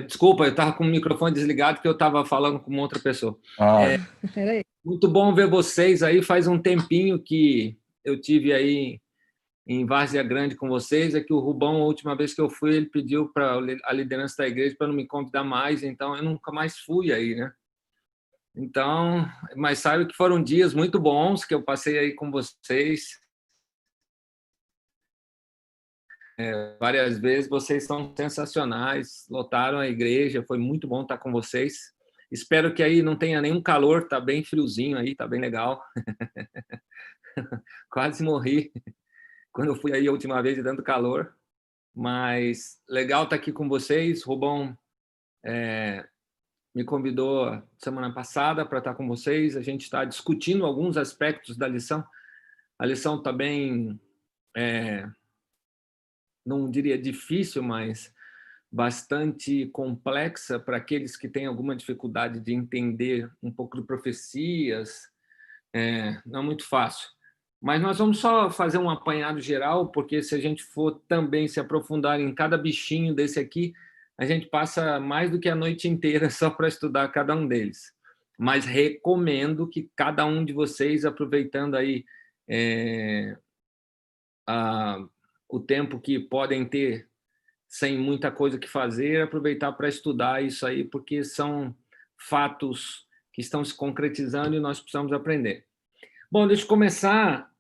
Desculpa, eu estava com o microfone desligado porque eu estava falando com uma outra pessoa. Ah, Peraí. Muito bom ver vocês aí. Faz um tempinho que eu tive aí em Várzea Grande com vocês. É que o Rubão, a última vez que eu fui, ele pediu para a liderança da igreja para não me convidar mais, então eu nunca mais fui aí, né? Então, mas sabe que foram dias muito bons que eu passei aí com vocês. Várias vezes, vocês são sensacionais, lotaram a igreja, foi muito bom estar com vocês. Espero que aí não tenha nenhum calor, tá bem friozinho aí, tá bem legal. Quase morri quando eu fui aí a última vez de tanto calor, mas legal estar aqui com vocês. Rubão me convidou semana passada para estar com vocês. A gente está discutindo alguns aspectos da lição. A lição está bem, não diria difícil, mas bastante complexa para aqueles que têm alguma dificuldade de entender um pouco de profecias. Não é muito fácil. Mas nós vamos só fazer um apanhado geral, porque se a gente for também se aprofundar em cada bichinho desse aqui, a gente passa mais do que a noite inteira só para estudar cada um deles. Mas recomendo que cada um de vocês, aproveitando aí o tempo que podem ter sem muita coisa que fazer, aproveitar para estudar isso aí, porque são fatos que estão se concretizando e nós precisamos aprender. Bom, deixa eu começar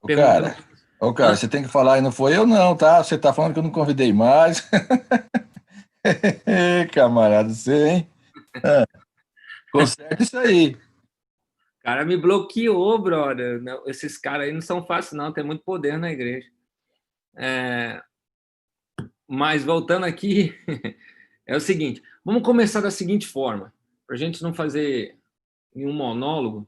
perguntando... Cara, você tem que falar, e não foi eu não, tá? Você tá falando que eu não convidei mais. Camarada, você, hein? Conserta isso aí. O cara me bloqueou, brother. Não, esses caras aí não são fáceis, não. Tem muito poder na igreja. Mas, voltando aqui, é o seguinte. Vamos começar da seguinte forma, para a gente não fazer nenhum monólogo.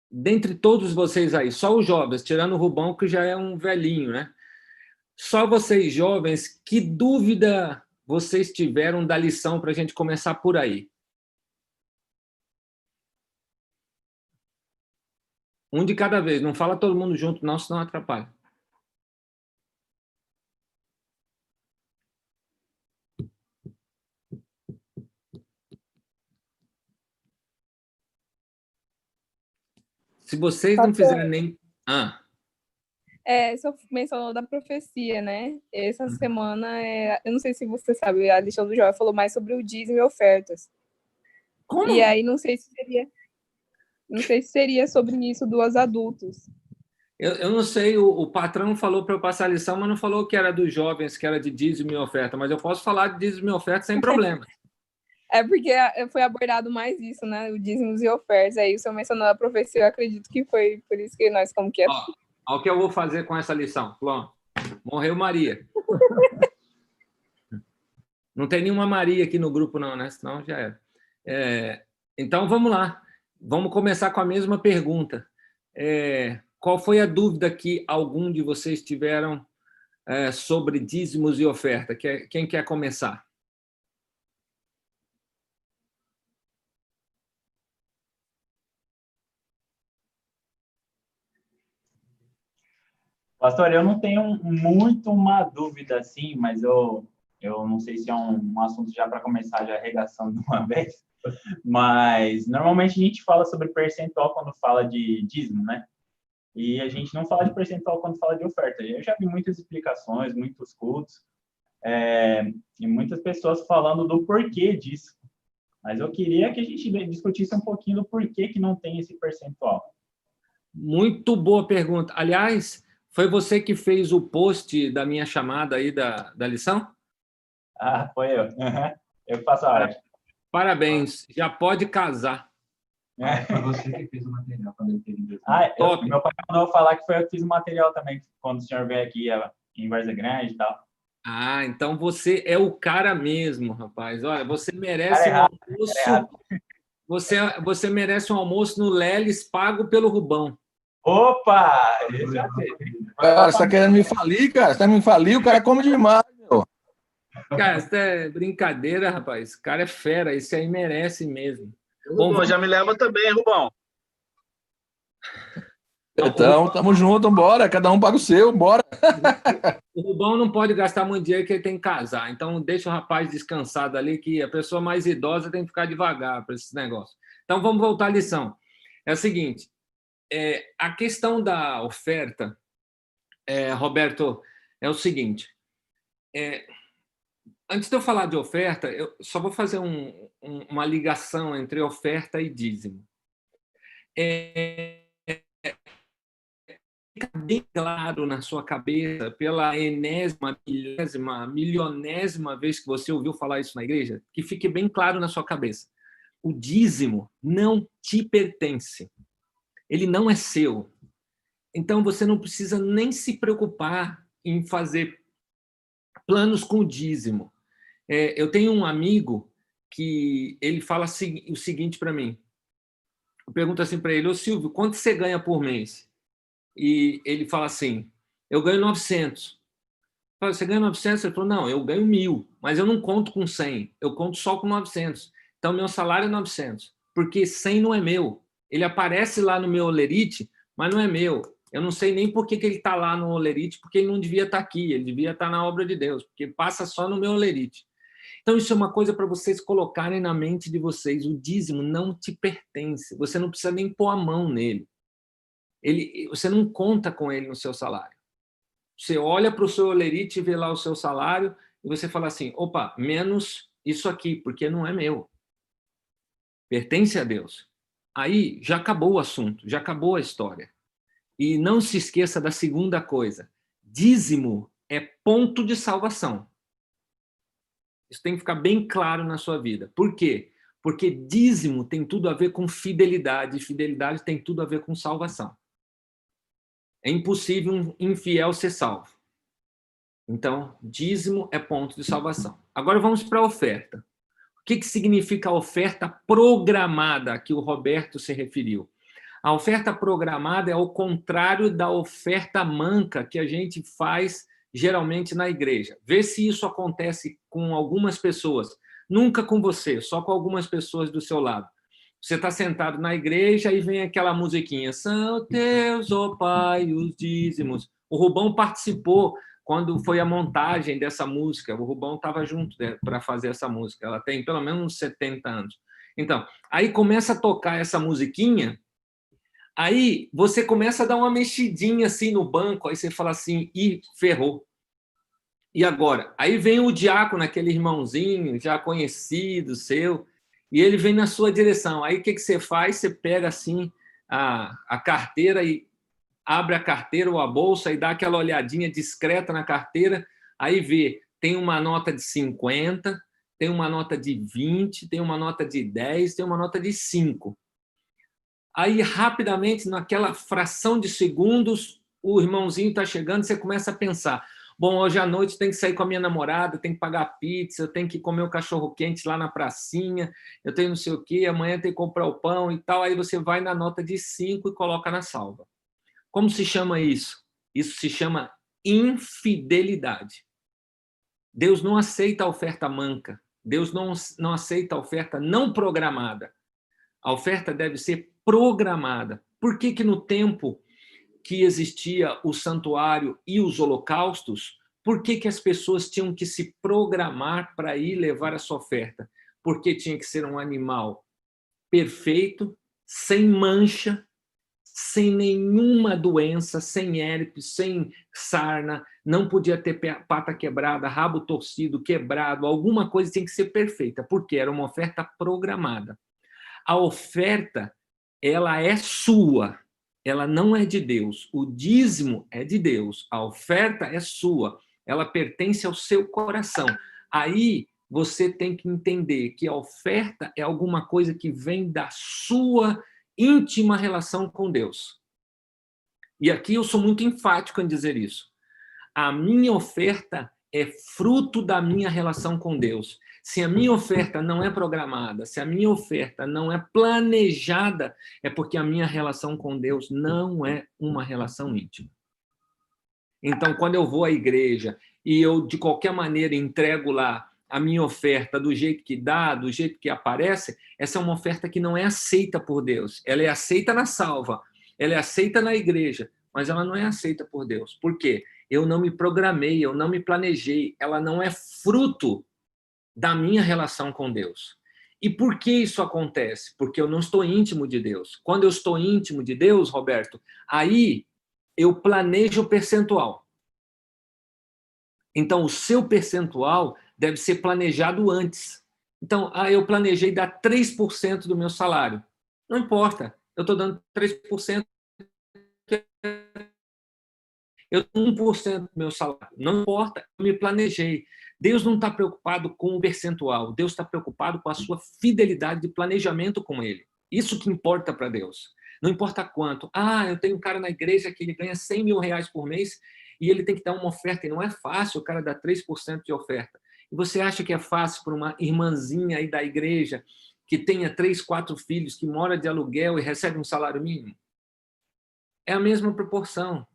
Dentre todos vocês aí, só os jovens, tirando o Rubão, que já é um velhinho, né? Só vocês jovens, que dúvida vocês tiveram da lição para a gente começar por aí? Um de cada vez, não fala todo mundo junto, não, senão atrapalha. Se vocês não fizerem nem... Você mencionou da profecia, né? Essa semana, eu não sei se você sabe, a lição do Joel falou mais sobre o dízimo e ofertas. Como? E aí, não sei se seria sobre isso dos adultos. Eu não sei, o patrão falou para eu passar a lição, mas não falou que era dos jovens, que era de dízimo e oferta, mas eu posso falar de dízimo e oferta sem problema. Porque foi abordado mais isso, né? O dízimos e ofertas. Aí o senhor mencionou a profecia, eu acredito que foi por isso que nós, como que é. Olha o que eu vou fazer com essa lição. Pronto. Morreu Maria. Não tem nenhuma Maria aqui no grupo, não, né? Senão já era. Então, vamos lá. Vamos começar com a mesma pergunta. Qual foi a dúvida que algum de vocês tiveram sobre dízimos e oferta? Quem quer começar? Pastor, eu não tenho muito uma dúvida assim, mas eu não sei se é um assunto já para começar já arregaçando de uma vez, mas normalmente a gente fala sobre percentual quando fala de dízimo, né? E a gente não fala de percentual quando fala de oferta. Eu já vi muitas explicações, muitos cultos, e muitas pessoas falando do porquê disso. Mas eu queria que a gente discutisse um pouquinho do porquê que não tem esse percentual. Muito boa pergunta. Aliás, foi você que fez o post da minha chamada aí da lição? Foi eu. Eu faço a arte. Parabéns. Já pode casar. Foi você que fez o material quando ele teve. Meu pai mandou falar que foi eu que fiz o material também, quando o senhor veio aqui em Várzea Grande e tal. Então você é o cara mesmo, rapaz. Olha, você merece um almoço. Você merece um almoço no Leles pago pelo Rubão. Opa! Cara, você tá querendo me falir, cara? Você tá me falir? O cara come demais, meu. Cara, isso é brincadeira, rapaz. O cara é fera. Esse aí merece mesmo. Rubão, já me leva também, Rubão. Então, tamo junto, bora. Cada um paga o seu, bora. O Rubão não pode gastar muito dinheiro que ele tem que casar. Então, deixa o rapaz descansado ali, que a pessoa mais idosa tem que ficar devagar para esses negócios. Então, vamos voltar à lição. É o seguinte, a questão da oferta, Roberto, é o seguinte. Antes de eu falar de oferta, eu só vou fazer uma ligação entre oferta e dízimo. Fica bem claro na sua cabeça, pela enésima, milésima, milionésima vez que você ouviu falar isso na igreja, que fique bem claro na sua cabeça. O dízimo não te pertence. Ele não é seu. Então, você não precisa nem se preocupar em fazer planos com o dízimo. Eu tenho um amigo que ele fala o seguinte para mim. Eu pergunto assim para ele: ô Silvio, quanto você ganha por mês? E ele fala assim: eu ganho 900. Eu falo: você ganha 900? Ele falou: não, eu ganho 1.000, mas eu não conto com 100, eu conto só com 900. Então, meu salário é 900, porque 100 não é meu. Ele aparece lá no meu Olerite, mas não é meu. Eu não sei nem por que ele está lá no Olerite, porque ele não devia estar aqui, ele devia estar na obra de Deus, porque passa só no meu Olerite. Então, isso é uma coisa para vocês colocarem na mente de vocês. O dízimo não te pertence, você não precisa nem pôr a mão nele. Você não conta com ele no seu salário. Você olha para o seu Olerite e vê lá o seu salário e você fala assim: opa, menos isso aqui, porque não é meu. Pertence a Deus. Aí já acabou o assunto, já acabou a história. E não se esqueça da segunda coisa: dízimo é ponto de salvação. Isso tem que ficar bem claro na sua vida. Por quê? Porque dízimo tem tudo a ver com fidelidade, e fidelidade tem tudo a ver com salvação. É impossível um infiel ser salvo. Então, dízimo é ponto de salvação. Agora vamos para a oferta. O que significa a oferta programada a que o Roberto se referiu? A oferta programada é ao contrário da oferta manca que a gente faz geralmente na igreja. Vê se isso acontece com algumas pessoas. Nunca com você, só com algumas pessoas do seu lado. Você está sentado na igreja e vem aquela musiquinha: são teus, ó Pai, os dízimos. O Rubão participou quando foi a montagem dessa música. O Rubão estava junto para fazer essa música. Ela tem pelo menos uns 70 anos. Então, aí começa a tocar essa musiquinha, aí você começa a dar uma mexidinha assim no banco, aí você fala assim: ih, ferrou. E agora? Aí vem o diácono, aquele irmãozinho já conhecido seu, e ele vem na sua direção. Aí o que você faz? Você pega assim a carteira e abre a carteira ou a bolsa e dá aquela olhadinha discreta na carteira, aí vê, tem uma nota de 50, tem uma nota de 20, tem uma nota de 10, tem uma nota de 5. Aí, rapidamente, naquela fração de segundos, o irmãozinho está chegando, você começa a pensar: bom, hoje à noite tem que sair com a minha namorada, tem que pagar pizza, eu tenho que comer o cachorro-quente lá na pracinha, eu tenho não sei o quê, amanhã tem que comprar o pão e tal. Aí você vai na nota de 5 e coloca na salva. Como se chama isso? Isso se chama infidelidade. Deus não aceita a oferta manca. Deus não aceita a oferta não programada. A oferta deve ser programada. Por que no tempo que existia o santuário e os holocaustos, por que as pessoas tinham que se programar para ir levar a sua oferta? Porque tinha que ser um animal perfeito, sem mancha, sem nenhuma doença, sem herpes, sem sarna, não podia ter pata quebrada, rabo torcido, quebrado, alguma coisa tinha que ser perfeita, porque era uma oferta programada. A oferta, ela é sua, ela não é de Deus. O dízimo é de Deus, a oferta é sua, ela pertence ao seu coração. Aí você tem que entender que a oferta é alguma coisa que vem da sua íntima relação com Deus. E aqui eu sou muito enfático em dizer isso. A minha oferta é fruto da minha relação com Deus. Se a minha oferta não é programada, se a minha oferta não é planejada, é porque a minha relação com Deus não é uma relação íntima. Então, quando eu vou à igreja e eu, de qualquer maneira, entrego lá a minha oferta do jeito que dá, do jeito que aparece, essa é uma oferta que não é aceita por Deus. Ela é aceita na salva, ela é aceita na igreja, mas ela não é aceita por Deus. Por quê? Eu não me programei, eu não me planejei, ela não é fruto da minha relação com Deus. E por que isso acontece? Porque eu não estou íntimo de Deus. Quando eu estou íntimo de Deus, Roberto, aí eu planejo o percentual. Então, o seu percentual deve ser planejado antes. Então, eu planejei dar 3% do meu salário. Não importa, eu estou dando 3%. Eu tenho 1% do meu salário. Não importa, eu me planejei. Deus não está preocupado com o percentual. Deus está preocupado com a sua fidelidade de planejamento com Ele. Isso que importa para Deus. Não importa quanto. Eu tenho um cara na igreja que ele ganha 100 mil reais por mês e ele tem que dar uma oferta. E não é fácil o cara dar 3% de oferta. E você acha que é fácil para uma irmãzinha aí da igreja que tenha 3, 4 filhos, que mora de aluguel e recebe um salário mínimo? É a mesma proporção.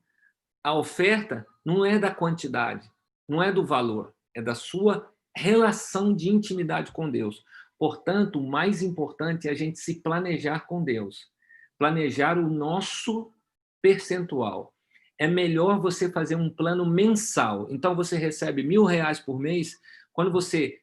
A oferta não é da quantidade, não é do valor, é da sua relação de intimidade com Deus. Portanto, o mais importante é a gente se planejar com Deus. Planejar o nosso percentual. É melhor você fazer um plano mensal. Então, você recebe R$1.000 por mês. Quando você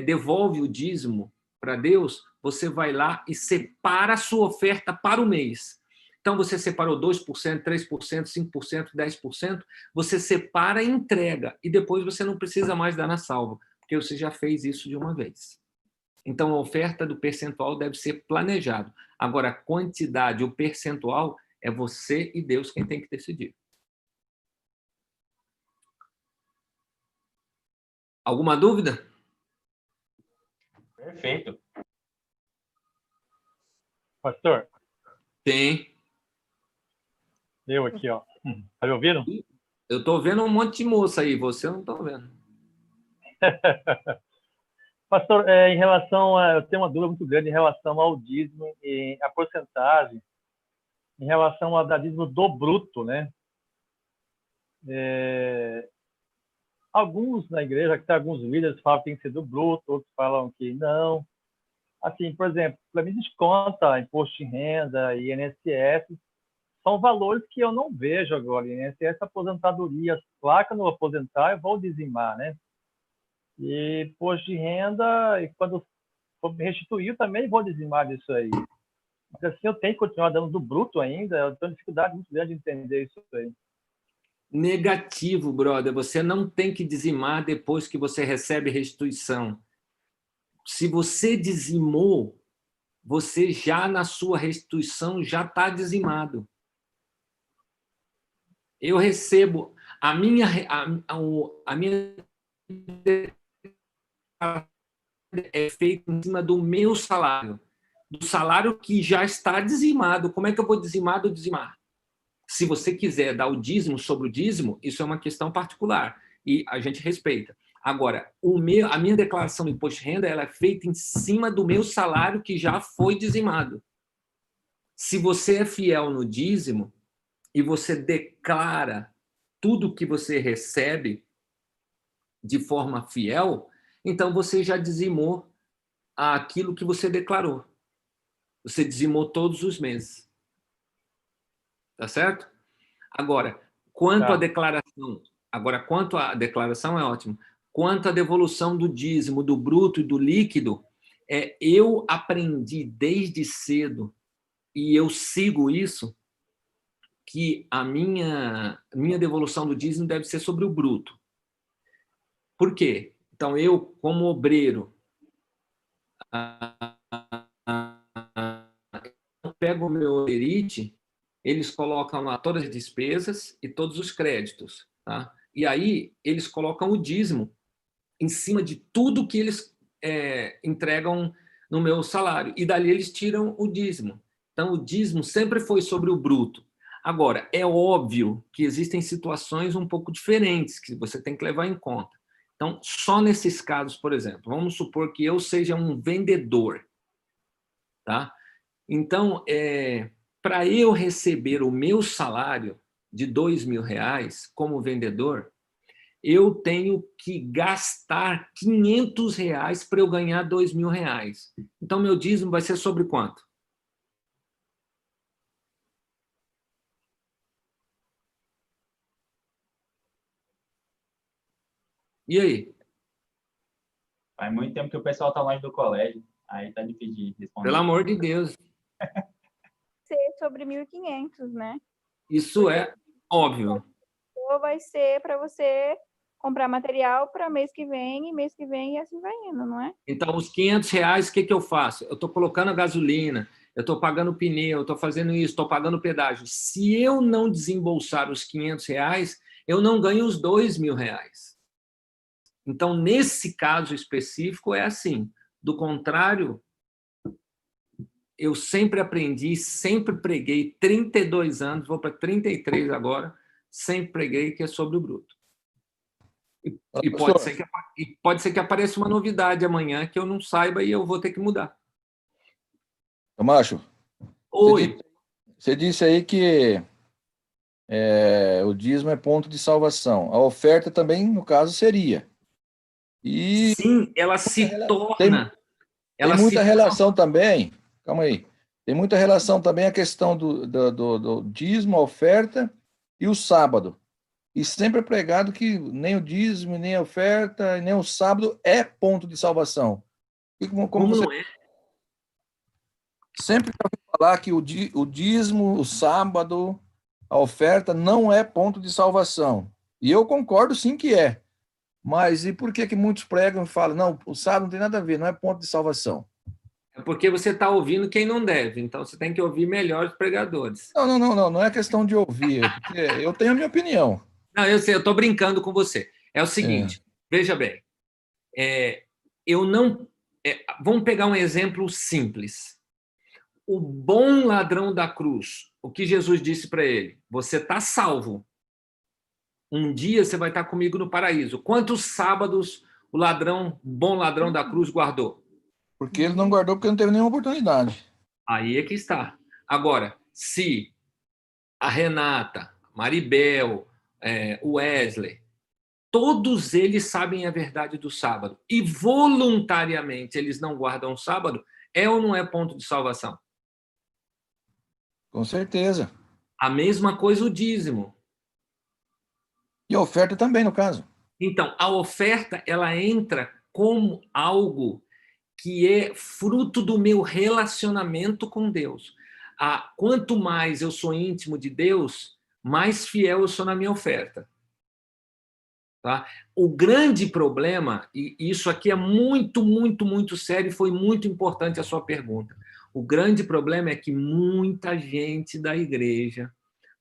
devolve o dízimo para Deus, você vai lá e separa a sua oferta para o mês. Então, você separou 2%, 3%, 5%, 10%, você separa e entrega. E depois você não precisa mais dar na salva, porque você já fez isso de uma vez. Então, a oferta do percentual deve ser planejado. Agora, a quantidade, o percentual, é você e Deus quem tem que decidir. Alguma dúvida? Perfeito. Pastor, Tem. eu aqui, ó. Tá me ouvindo? Eu estou vendo um monte de moça aí, você não está vendo. Pastor, em relação eu tenho uma dúvida muito grande em relação ao dízimo e a porcentagem em relação ao dízimo do bruto, né? Alguns na igreja, que tem alguns líderes falam que tem que ser do bruto, outros falam que não. Assim, por exemplo, para mim desconta imposto de renda e INSS, são valores que eu não vejo agora. INSS, aposentadoria, claro que eu não vou aposentar, eu vou dizimar, né? E imposto de renda, e quando for me restituir, eu também vou dizimar disso aí. Mas assim, eu tenho que continuar dando do bruto ainda, eu tenho dificuldade muito grande de entender isso aí. Negativo, brother. Você não tem que dizimar depois que você recebe restituição. Se você dizimou, você já na sua restituição já está dizimado. Eu recebo a minha é feita em cima do meu salário, do salário que já está dizimado. Como é que eu vou dizimar do dizimar? Se você quiser dar o dízimo sobre o dízimo, isso é uma questão particular e a gente respeita. Agora, a minha declaração de imposto de renda ela é feita em cima do meu salário que já foi dizimado. Se você é fiel no dízimo e você declara tudo que você recebe de forma fiel, então você já dizimou aquilo que você declarou. Você dizimou todos os meses. Tá certo? Agora, quanto à declaração é ótimo. Quanto à devolução do dízimo, do bruto e do líquido, eu aprendi desde cedo, e eu sigo isso, que a minha devolução do dízimo deve ser sobre o bruto. Por quê? Então, eu, como obreiro, eu pego o meu olerite, eles colocam lá todas as despesas e todos os créditos. Tá? E aí, eles colocam o dízimo em cima de tudo que eles entregam no meu salário. E dali eles tiram o dízimo. Então, o dízimo sempre foi sobre o bruto. Agora, é óbvio que existem situações um pouco diferentes que você tem que levar em conta. Então, só nesses casos, por exemplo, vamos supor que eu seja um vendedor. Tá? Então, para eu receber o meu salário de R$2.000 como vendedor, eu tenho que gastar R$500 para eu ganhar R$2.000. Então, meu dízimo vai ser sobre quanto? E aí? Faz muito tempo que o pessoal tá longe do colégio. Aí tá difícil de responder. Pelo amor de Deus. Ser sobre 1.500, né? Isso é óbvio. Ou vai ser para você comprar material para mês que vem, e assim vai indo, não é? Então, os R$ 500, o que eu faço? Eu estou colocando a gasolina, eu estou pagando o pneu, eu estou fazendo isso, estou pagando o pedágio. Se eu não desembolsar os R$ 500, eu não ganho os R$ 2.000. Então, nesse caso específico, é assim. Do contrário, eu sempre aprendi, sempre preguei, 32 anos, vou para 33 agora, sempre preguei que é sobre o bruto. E pode ser que apareça uma novidade amanhã que eu não saiba e eu vou ter que mudar. Camacho, Oi. você disse aí que o dízimo é ponto de salvação. A oferta também, no caso, seria. E Sim, ela se torna. Tem muita relação também. Calma aí. Tem muita relação também a questão do dízimo, a oferta e o sábado. E sempre é pregado que nem o dízimo, nem a oferta, nem o sábado é ponto de salvação. E como você não é? sempre ouvi falar que o dízimo, o sábado, a oferta não é ponto de salvação. E eu concordo sim que é. Mas e por que muitos pregam e falam, não, o sábado não tem nada a ver, não é ponto de salvação? É porque você está ouvindo quem não deve. Então, você tem que ouvir melhor os pregadores. Não é questão de ouvir, porque eu tenho a minha opinião. Não, eu sei, eu estou brincando com você. É o seguinte, veja bem. Eu não... vamos pegar um exemplo simples. O bom ladrão da cruz, o que Jesus disse para ele? Você está salvo. Um dia você vai estar comigo no paraíso. Quantos sábados o bom ladrão da cruz guardou? Porque ele não guardou porque não teve nenhuma oportunidade. Aí é que está. Agora, se a Renata, Maribel, o Wesley, todos eles sabem a verdade do sábado e voluntariamente eles não guardam o sábado, é ou não é ponto de salvação? Com certeza. A mesma coisa o dízimo. E a oferta também, no caso. Então, a oferta, ela entra como algo que é fruto do meu relacionamento com Deus. Quanto mais eu sou íntimo de Deus, mais fiel eu sou na minha oferta. Tá? O grande problema, e isso aqui é muito, muito, muito sério, e foi muito importante a sua pergunta. O grande problema é que muita gente da igreja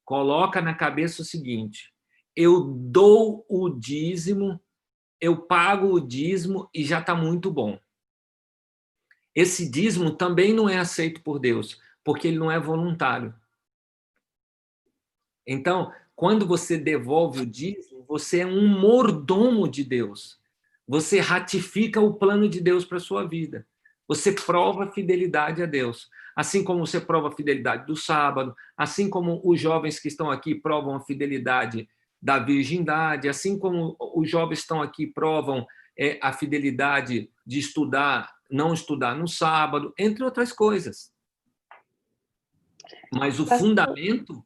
coloca na cabeça o seguinte: eu dou o dízimo, eu pago o dízimo e já está muito bom. Esse dízimo também não é aceito por Deus, porque ele não é voluntário. Então, quando você devolve o dízimo, você é um mordomo de Deus. Você ratifica o plano de Deus para a sua vida. Você prova fidelidade a Deus. Assim como você prova a fidelidade do sábado, assim como os jovens que estão aqui provam a fidelidade da virgindade, assim como os jovens que estão aqui provam a fidelidade de não estudar no sábado, entre outras coisas. Mas o fundamento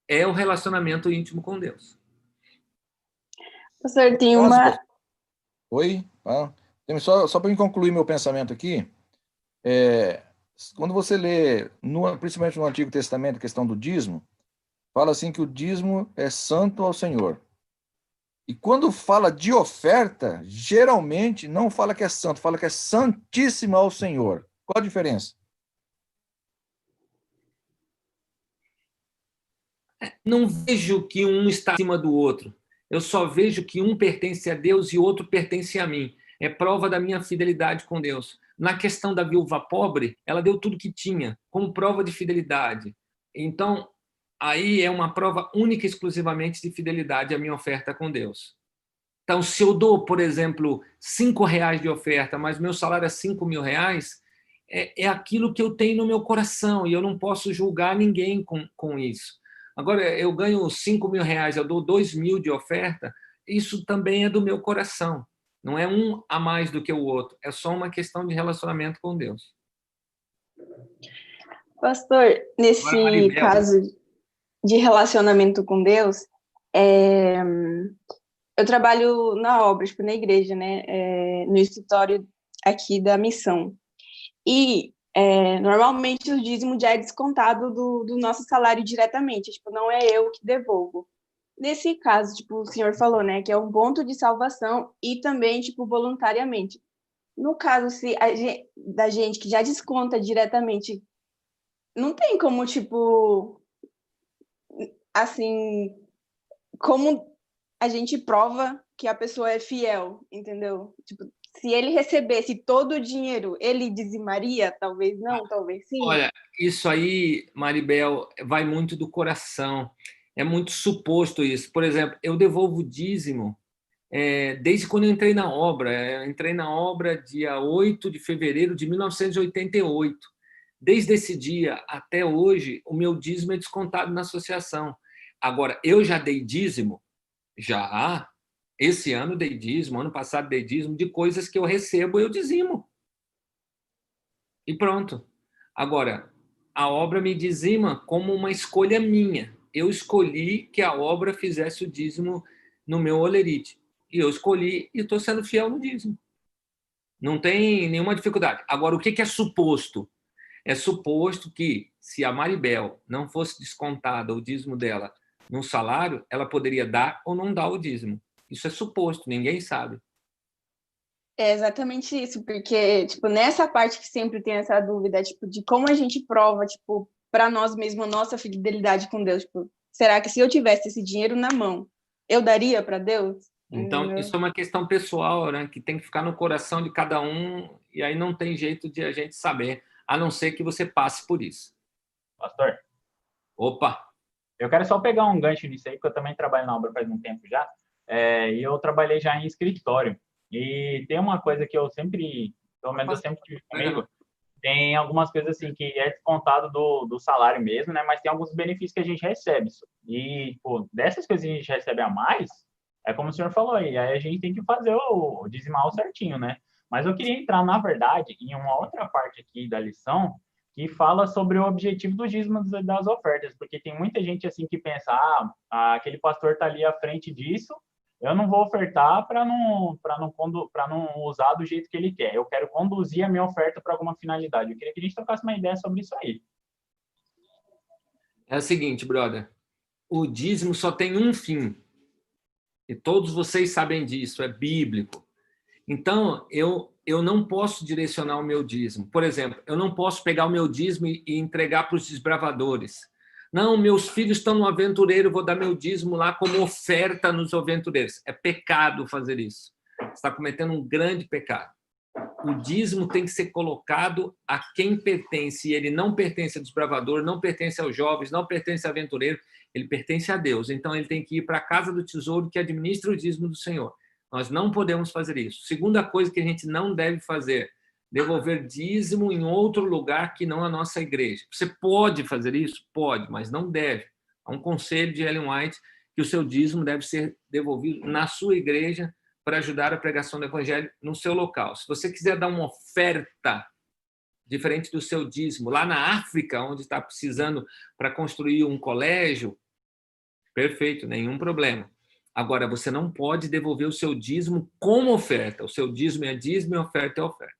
é o relacionamento íntimo com Deus. Pastor, tem uma... Oi? Só para eu concluir meu pensamento aqui, quando você lê, principalmente no Antigo Testamento, a questão do dízimo, fala assim que o dízimo é santo ao Senhor. E quando fala de oferta, geralmente não fala que é santo, fala que é santíssimo ao Senhor. Qual a diferença? Não vejo que um está acima do outro. Eu só vejo que um pertence a Deus e o outro pertence a mim. É prova da minha fidelidade com Deus. Na questão da viúva pobre, ela deu tudo que tinha, como prova de fidelidade. Então, aí é uma prova única e exclusivamente de fidelidade a minha oferta com Deus. Então, se eu dou, por exemplo, R$ 5 de oferta, mas meu salário é R$ 5.000, é aquilo que eu tenho no meu coração e eu não posso julgar ninguém com isso. Agora, eu ganho R$ 5.000, eu dou R$ 2.000 de oferta, isso também é do meu coração. Não é um a mais do que o outro, é só uma questão de relacionamento com Deus. Pastor, nesse caso de relacionamento com Deus, eu trabalho na obra, tipo, na igreja, né? No escritório aqui da missão. E normalmente o dízimo já é descontado do nosso salário diretamente, tipo, não é eu que devolvo. Nesse caso, tipo, o senhor falou, né, que é um ponto de salvação e também, tipo, voluntariamente. No caso, se da gente que já desconta diretamente, não tem como, tipo, assim, como a gente prova que a pessoa é fiel, entendeu? Tipo, se ele recebesse todo o dinheiro, ele dizimaria? Talvez não, talvez sim. Olha, isso aí, Maribel, vai muito do coração. É muito suposto isso. Por exemplo, eu devolvo dízimo desde quando eu entrei na obra. Eu entrei na obra dia 8 de fevereiro de 1988. Desde esse dia até hoje, o meu dízimo é descontado na associação. Agora, eu já dei dízimo? Já. Esse ano dei dízimo, ano passado dei dízimo de coisas que eu recebo, eu dizimo. E pronto. Agora, a obra me dizima como uma escolha minha. Eu escolhi que a obra fizesse o dízimo no meu olerite. E eu escolhi e estou sendo fiel no dízimo. Não tem nenhuma dificuldade. Agora, o que é suposto? É suposto que, se a Maribel não fosse descontada o dízimo dela no salário, ela poderia dar ou não dar o dízimo. Isso é suposto, ninguém sabe. É exatamente isso, porque, tipo, nessa parte que sempre tem essa dúvida, tipo, de como a gente prova, tipo, para nós mesmos, a nossa fidelidade com Deus, tipo, será que se eu tivesse esse dinheiro na mão, eu daria para Deus? Então, isso é uma questão pessoal, né, que tem que ficar no coração de cada um, e aí não tem jeito de a gente saber, a não ser que você passe por isso. Pastor, Opa! eu quero só pegar um gancho nisso aí, porque eu também trabalho na obra faz um tempo já, e eu trabalhei já em escritório. E tem uma coisa que eu sempre, pelo menos eu sempre tive comigo, tem algumas coisas assim que é descontado do salário mesmo, né? Mas tem alguns benefícios que a gente recebe. E, pô, dessas coisas que a gente recebe a mais, é como o senhor falou aí a gente tem que fazer o dizimar o certinho, né? Mas eu queria entrar, na verdade, em uma outra parte aqui da lição, que fala sobre o objetivo do dízimo das ofertas, porque tem muita gente assim que pensa, aquele pastor está ali à frente disso, eu não vou ofertar para não usar do jeito que ele quer. Eu quero conduzir a minha oferta para alguma finalidade. Eu queria que a gente trocasse uma ideia sobre isso aí. É o seguinte, brother, o dízimo só tem um fim, e todos vocês sabem disso, é bíblico. Então, eu não posso direcionar o meu dízimo. Por exemplo, eu não posso pegar o meu dízimo e entregar para os desbravadores. Não, meus filhos estão no aventureiro, vou dar meu dízimo lá como oferta nos aventureiros. É pecado fazer isso. Você está cometendo um grande pecado. O dízimo tem que ser colocado a quem pertence. E ele não pertence ao desbravador, não pertence aos jovens, não pertence ao aventureiro, ele pertence a Deus. Então, ele tem que ir para a casa do tesouro que administra o dízimo do Senhor. Nós não podemos fazer isso. Segunda coisa que a gente não deve fazer, devolver dízimo em outro lugar que não a nossa igreja. Você pode fazer isso? Pode, mas não deve. Há um conselho de Ellen White que o seu dízimo deve ser devolvido na sua igreja para ajudar a pregação do evangelho no seu local. Se você quiser dar uma oferta diferente do seu dízimo, lá na África, onde está precisando para construir um colégio, perfeito, nenhum problema. Agora, você não pode devolver o seu dízimo como oferta. O seu dízimo é dízimo e oferta é oferta.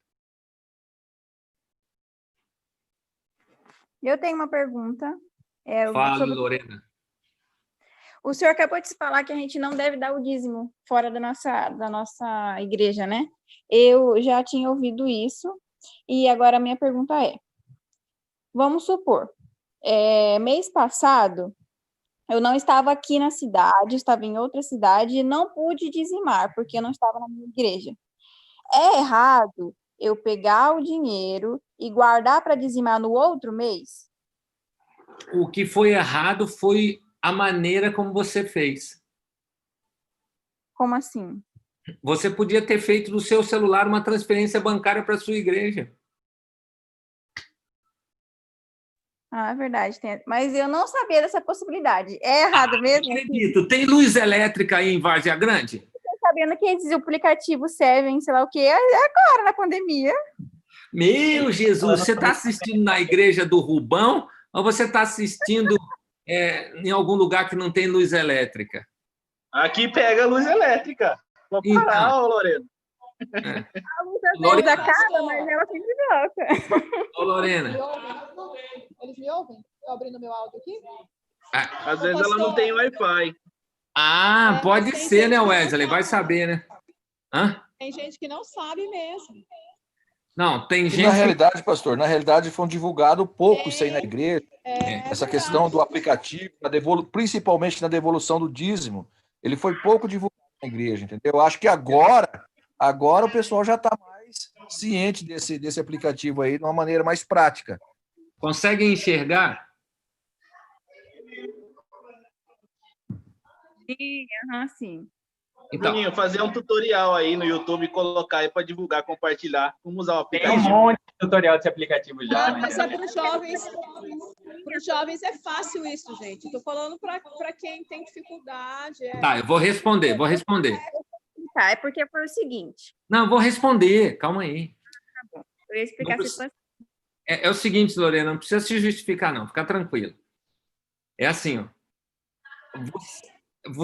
Eu tenho uma pergunta. Fala, Lorena. O senhor acabou de falar que a gente não deve dar o dízimo fora da nossa igreja, né? Eu já tinha ouvido isso, e agora a minha pergunta é, vamos supor, mês passado, eu não estava aqui na cidade, estava em outra cidade e não pude dizimar, porque eu não estava na minha igreja. É errado eu pegar o dinheiro e guardar para dizimar no outro mês? O que foi errado foi a maneira como você fez. Como assim? Você podia ter feito do seu celular uma transferência bancária para a sua igreja. É verdade. Mas eu não sabia dessa possibilidade. É errado mesmo? Não acredito. Tem luz elétrica aí em Várzea Grande? Estou sabendo que esses aplicativos servem, sei lá o quê, agora na pandemia. Meu Jesus, você está assistindo na igreja do Rubão ou você está assistindo em algum lugar que não tem luz elétrica? Aqui pega a luz elétrica. Vou parar, Então. ô, Lorena. A luz às Lorena. vezes acaba, mas ela sempre volta. Ô, Lorena. Eles me ouvem? Eu abrindo meu áudio aqui? Às vezes ela não tem Wi-Fi. Ah, pode tem ser, gente né, que não Wesley? Vai sabe. saber, né? Hã? Tem gente que não sabe mesmo. Não, tem E gente na realidade, pastor, na realidade foi divulgado pouco isso aí na igreja. Essa É questão do verdade. aplicativo, principalmente na devolução do dízimo, ele foi pouco divulgado na igreja, entendeu? Eu acho que agora o pessoal já está mais ciente desse aplicativo aí de uma maneira mais prática. conseguem enxergar? Sim, sim. Então, Juninho, fazer um tutorial aí no YouTube e colocar aí para divulgar, compartilhar como usar o Tem um aplicativo. monte de tutorial desse aplicativo já, né? Mas é para os jovens. Para os jovens é fácil isso, gente. Estou falando para quem tem dificuldade. tá, eu vou responder. Tá, é porque foi o seguinte. Não, vou responder, calma aí. Eu ia explicar Não a situação. É o seguinte, Lorena, não precisa se justificar, não, fica tranquilo. É assim, ó.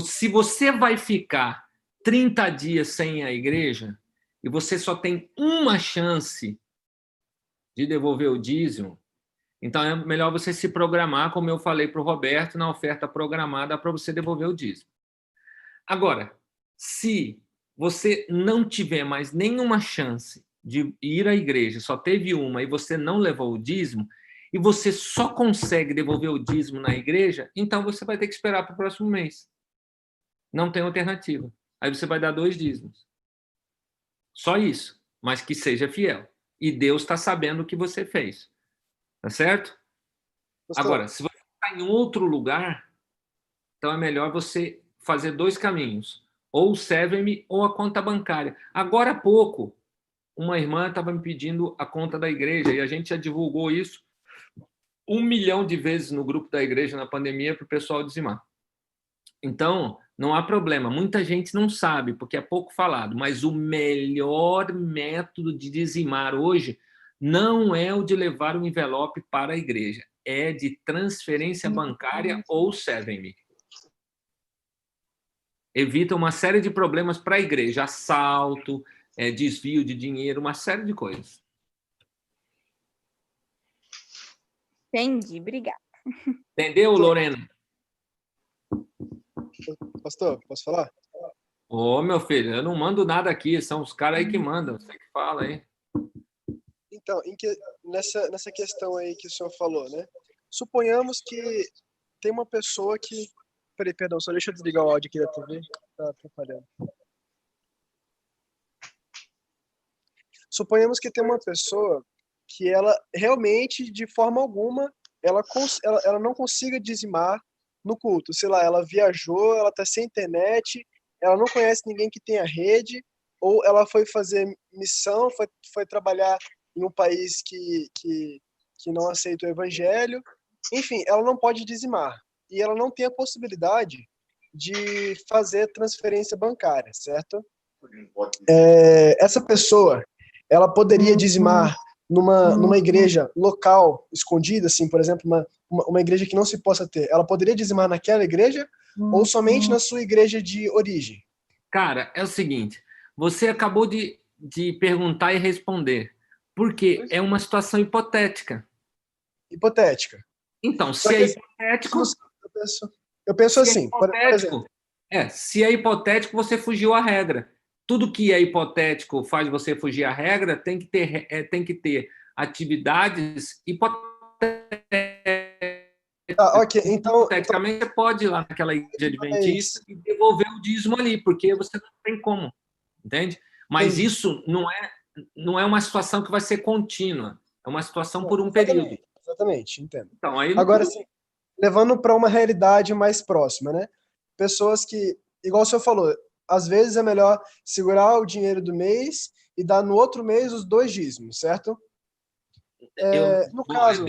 Se você vai ficar 30 dias sem a igreja e você só tem uma chance de devolver o dízimo, então é melhor você se programar, como eu falei para o Roberto, na oferta programada para você devolver o dízimo. Agora, se você não tiver mais nenhuma chance de ir à igreja, só teve uma e você não levou o dízimo, e você só consegue devolver o dízimo na igreja, então você vai ter que esperar para o próximo mês. Não tem alternativa. Aí você vai dar 2 dízimos. Só isso, mas que seja fiel. E Deus está sabendo o que você fez. Tá certo? Agora, se você está em outro lugar, então é melhor você fazer 2 caminhos. Ou o Serve-me ou a conta bancária. Agora há pouco, uma irmã estava me pedindo a conta da igreja e a gente já divulgou isso 1 milhão de vezes no grupo da igreja na pandemia para o pessoal dizimar. Então, não há problema. Muita gente não sabe, porque é pouco falado, mas o melhor método de dizimar hoje não é o de levar o envelope para a igreja, é de transferência bancária ou Serve-me. Evita uma série de problemas para a igreja, assalto, desvio de dinheiro, uma série de coisas. Entendi, obrigada. Entendeu, Lorena? Pastor, posso falar? Ô, meu filho, eu não mando nada aqui, são os caras aí que mandam, você que fala aí. Então, nessa questão aí que o senhor falou, né? Suponhamos que tem uma pessoa que... Perdão, só deixa eu desligar o áudio aqui da TV. Tá atrapalhando. Suponhamos que tem uma pessoa que ela realmente, de forma alguma, ela não consiga dizimar no culto. Sei lá, ela viajou, ela está sem internet, ela não conhece ninguém que tenha rede, ou ela foi fazer missão, foi trabalhar em um país que não aceita o evangelho. Enfim, ela não pode dizimar. E ela não tem a possibilidade de fazer transferência bancária, certo? Essa pessoa, ela poderia dizimar numa igreja local, escondida, assim, por exemplo, uma igreja que não se possa ter. Ela poderia dizimar naquela igreja ou somente na sua igreja de origem? Cara, é o seguinte, você acabou de perguntar e responder, porque é uma situação hipotética. Hipotética. Então, se é hipotético... Eu penso assim, por exemplo. Se é hipotético, você fugiu à regra. Tudo que é hipotético faz você fugir à regra, tem que ter atividades hipotéticas. Ok, então... Hipoteticamente, você pode ir lá naquela igreja adventista e devolver o dízimo ali, porque você não tem como, entende? Mas isso não é uma situação que vai ser contínua, é uma situação por um período. Exatamente, entendo. Então, aí agora, sim, levando para uma realidade mais próxima, né? Pessoas que, igual o senhor falou, às vezes é melhor segurar o dinheiro do mês e dar no outro mês os 2 dízimos, certo? No caso...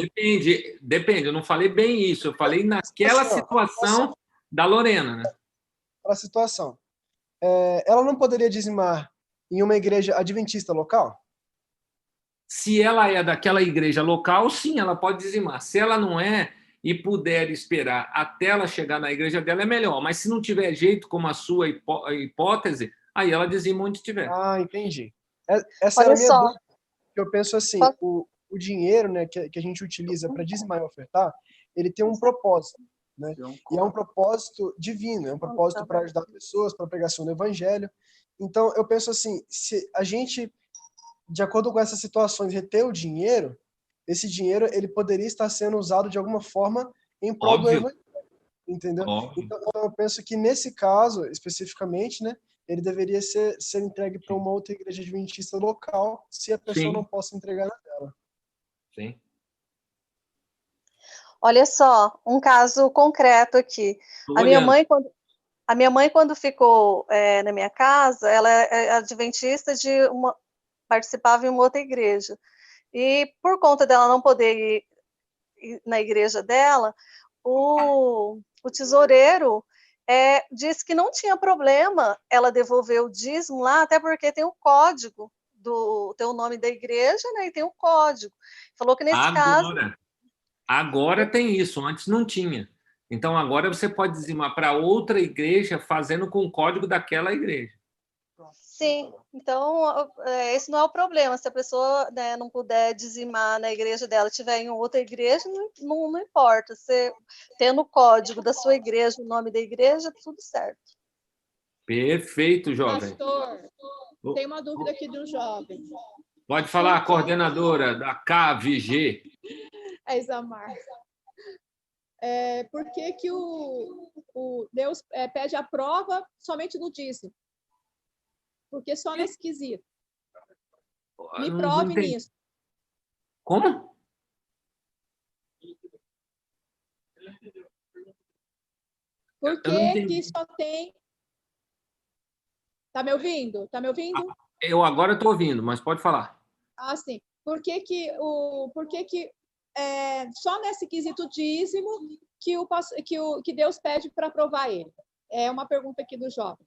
Depende, eu não falei bem isso, eu falei naquela situação da Lorena, né? Aquela situação. Ela não poderia dizimar em uma igreja adventista local? Se ela é daquela igreja local, sim, ela pode dizimar. Se ela não é, e puder esperar até ela chegar na igreja dela, é melhor. Mas se não tiver jeito, como a sua hipótese, aí ela dizima onde tiver. Ah, entendi. Essa era a minha dúvida. Eu penso assim, o dinheiro, né, que a gente utiliza para dizimar e ofertar, ele tem um propósito, né? E é um propósito divino, é um propósito para ajudar pessoas, para a pregação do evangelho. Então, eu penso assim, se a gente, de acordo com essas situações, reter o dinheiro, esse dinheiro ele poderia estar sendo usado de alguma forma em prol do evangelho, entendeu? Óbvio. Então, eu penso que nesse caso, especificamente, né, ele deveria ser entregue para uma outra igreja adventista local, se a pessoa não possa entregar na dela. Sim. Olha só, um caso concreto aqui. A minha mãe, quando ficou na minha casa, ela é adventista participava em uma outra igreja. E por conta dela não poder ir na igreja dela, o tesoureiro disse que não tinha problema ela devolver o dízimo lá, até porque tem o código, tem o nome da igreja, né, e tem o código. Falou que nesse caso... Agora tem isso, antes não tinha. Então, agora você pode dizimar para outra igreja fazendo com o código daquela igreja. Sim, então esse não é o problema. Se a pessoa, né, não puder dizimar na igreja dela, tiver em outra igreja, não importa. Você tendo o código da sua igreja, o nome da igreja, tudo certo. Perfeito, jovem. Pastor, tem uma dúvida aqui do jovem. Pode falar, coordenadora da KVG. É Isamar. Por que o Deus pede a prova somente no dízimo? Porque só nesse quesito. Me prove nisso. Como? Por que só tem... Tá me ouvindo? Tá me ouvindo? Eu agora estou ouvindo, mas pode falar. Ah, sim. Por que só nesse quesito dízimo que Deus pede para provar ele? É uma pergunta aqui do jovem.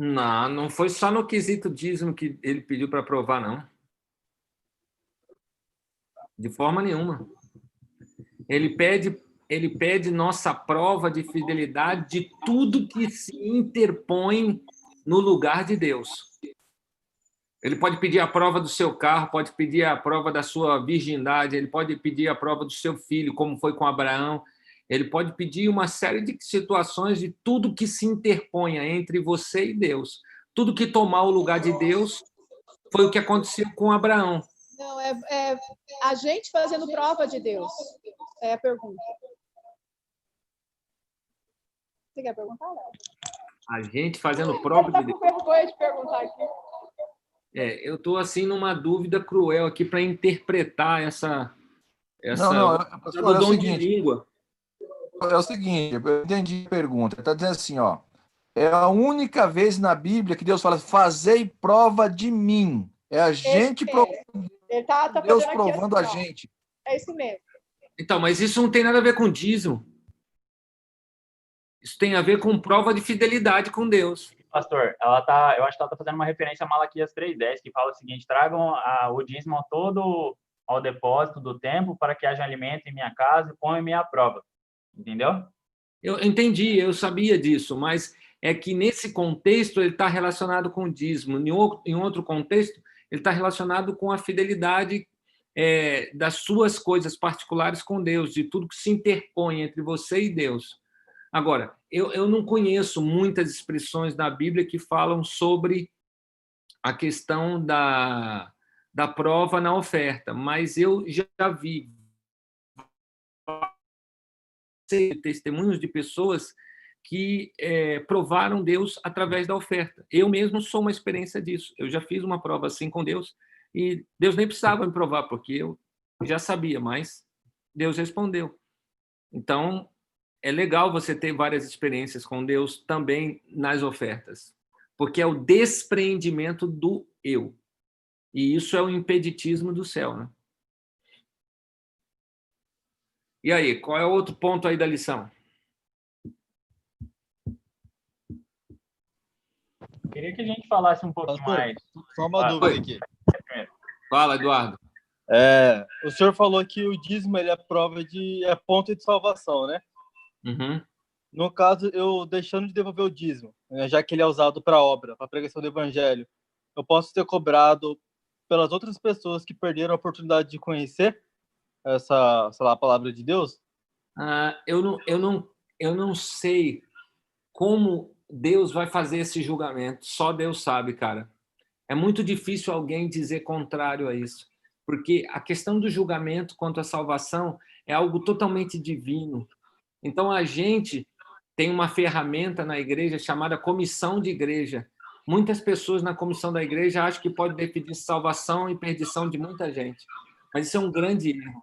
Não foi só no quesito dízimo que ele pediu para provar, não. De forma nenhuma. Ele pede nossa prova de fidelidade de tudo que se interpõe no lugar de Deus. Ele pode pedir a prova do seu carro, pode pedir a prova da sua virgindade, ele pode pedir a prova do seu filho, como foi com Abraão. Ele pode pedir uma série de situações de tudo que se interponha entre você e Deus. Tudo que tomar o lugar de Deus foi o que aconteceu com Abraão. Não, é a gente fazendo prova de Deus. É a pergunta. Você quer perguntar, Léo? A gente fazendo prova de Deus. Eu estou com vergonha de perguntar aqui. Eu estou assim numa dúvida cruel aqui para interpretar essa Não, pastor, do dom de língua. É o seguinte, eu entendi a pergunta. Está dizendo assim, ó, é a única vez na Bíblia que Deus fala, fazei prova de mim. É a gente provando, Deus provando a gente. É isso mesmo. Então, mas isso não tem nada a ver com dízimo. Isso tem a ver com prova de fidelidade com Deus. Pastor, eu acho que ela está fazendo uma referência a Malaquias 3:10, que fala o seguinte: tragam o dízimo todo ao depósito do templo para que haja alimento em minha casa e ponham em minha prova. Entendeu? Eu entendi, eu sabia disso, mas é que nesse contexto ele está relacionado com o dízimo. Em outro contexto, ele está relacionado com a fidelidade das suas coisas particulares com Deus, de tudo que se interpõe entre você e Deus. Agora, eu não conheço muitas expressões na Bíblia que falam sobre a questão da prova na oferta, mas eu já vi testemunhos de pessoas que provaram Deus através da oferta. Eu mesmo sou uma experiência disso. Eu já fiz uma prova assim com Deus e Deus nem precisava me provar, porque eu já sabia, mas Deus respondeu. Então, é legal você ter várias experiências com Deus também nas ofertas, porque é o despreendimento do eu. E isso é o impeditismo do céu, né? E aí, qual é o outro ponto aí da lição? Queria que a gente falasse um pouquinho mais. Só uma dúvida aqui. Fala, Eduardo. O senhor falou que o dízimo ele é prova é ponto de salvação, né? Uhum. No caso, eu deixando de devolver o dízimo, né, já que ele é usado para obra, para pregação do evangelho, eu posso ser cobrado pelas outras pessoas que perderam a oportunidade de conhecer essa, sei lá, a palavra de Deus? Eu não sei como Deus vai fazer esse julgamento. Só Deus sabe, cara. É muito difícil alguém dizer contrário a isso, porque a questão do julgamento quanto à salvação é algo totalmente divino. Então, a gente tem uma ferramenta na igreja chamada comissão de igreja. Muitas pessoas na comissão da igreja acham que pode definir salvação e perdição de muita gente, mas isso é um grande erro.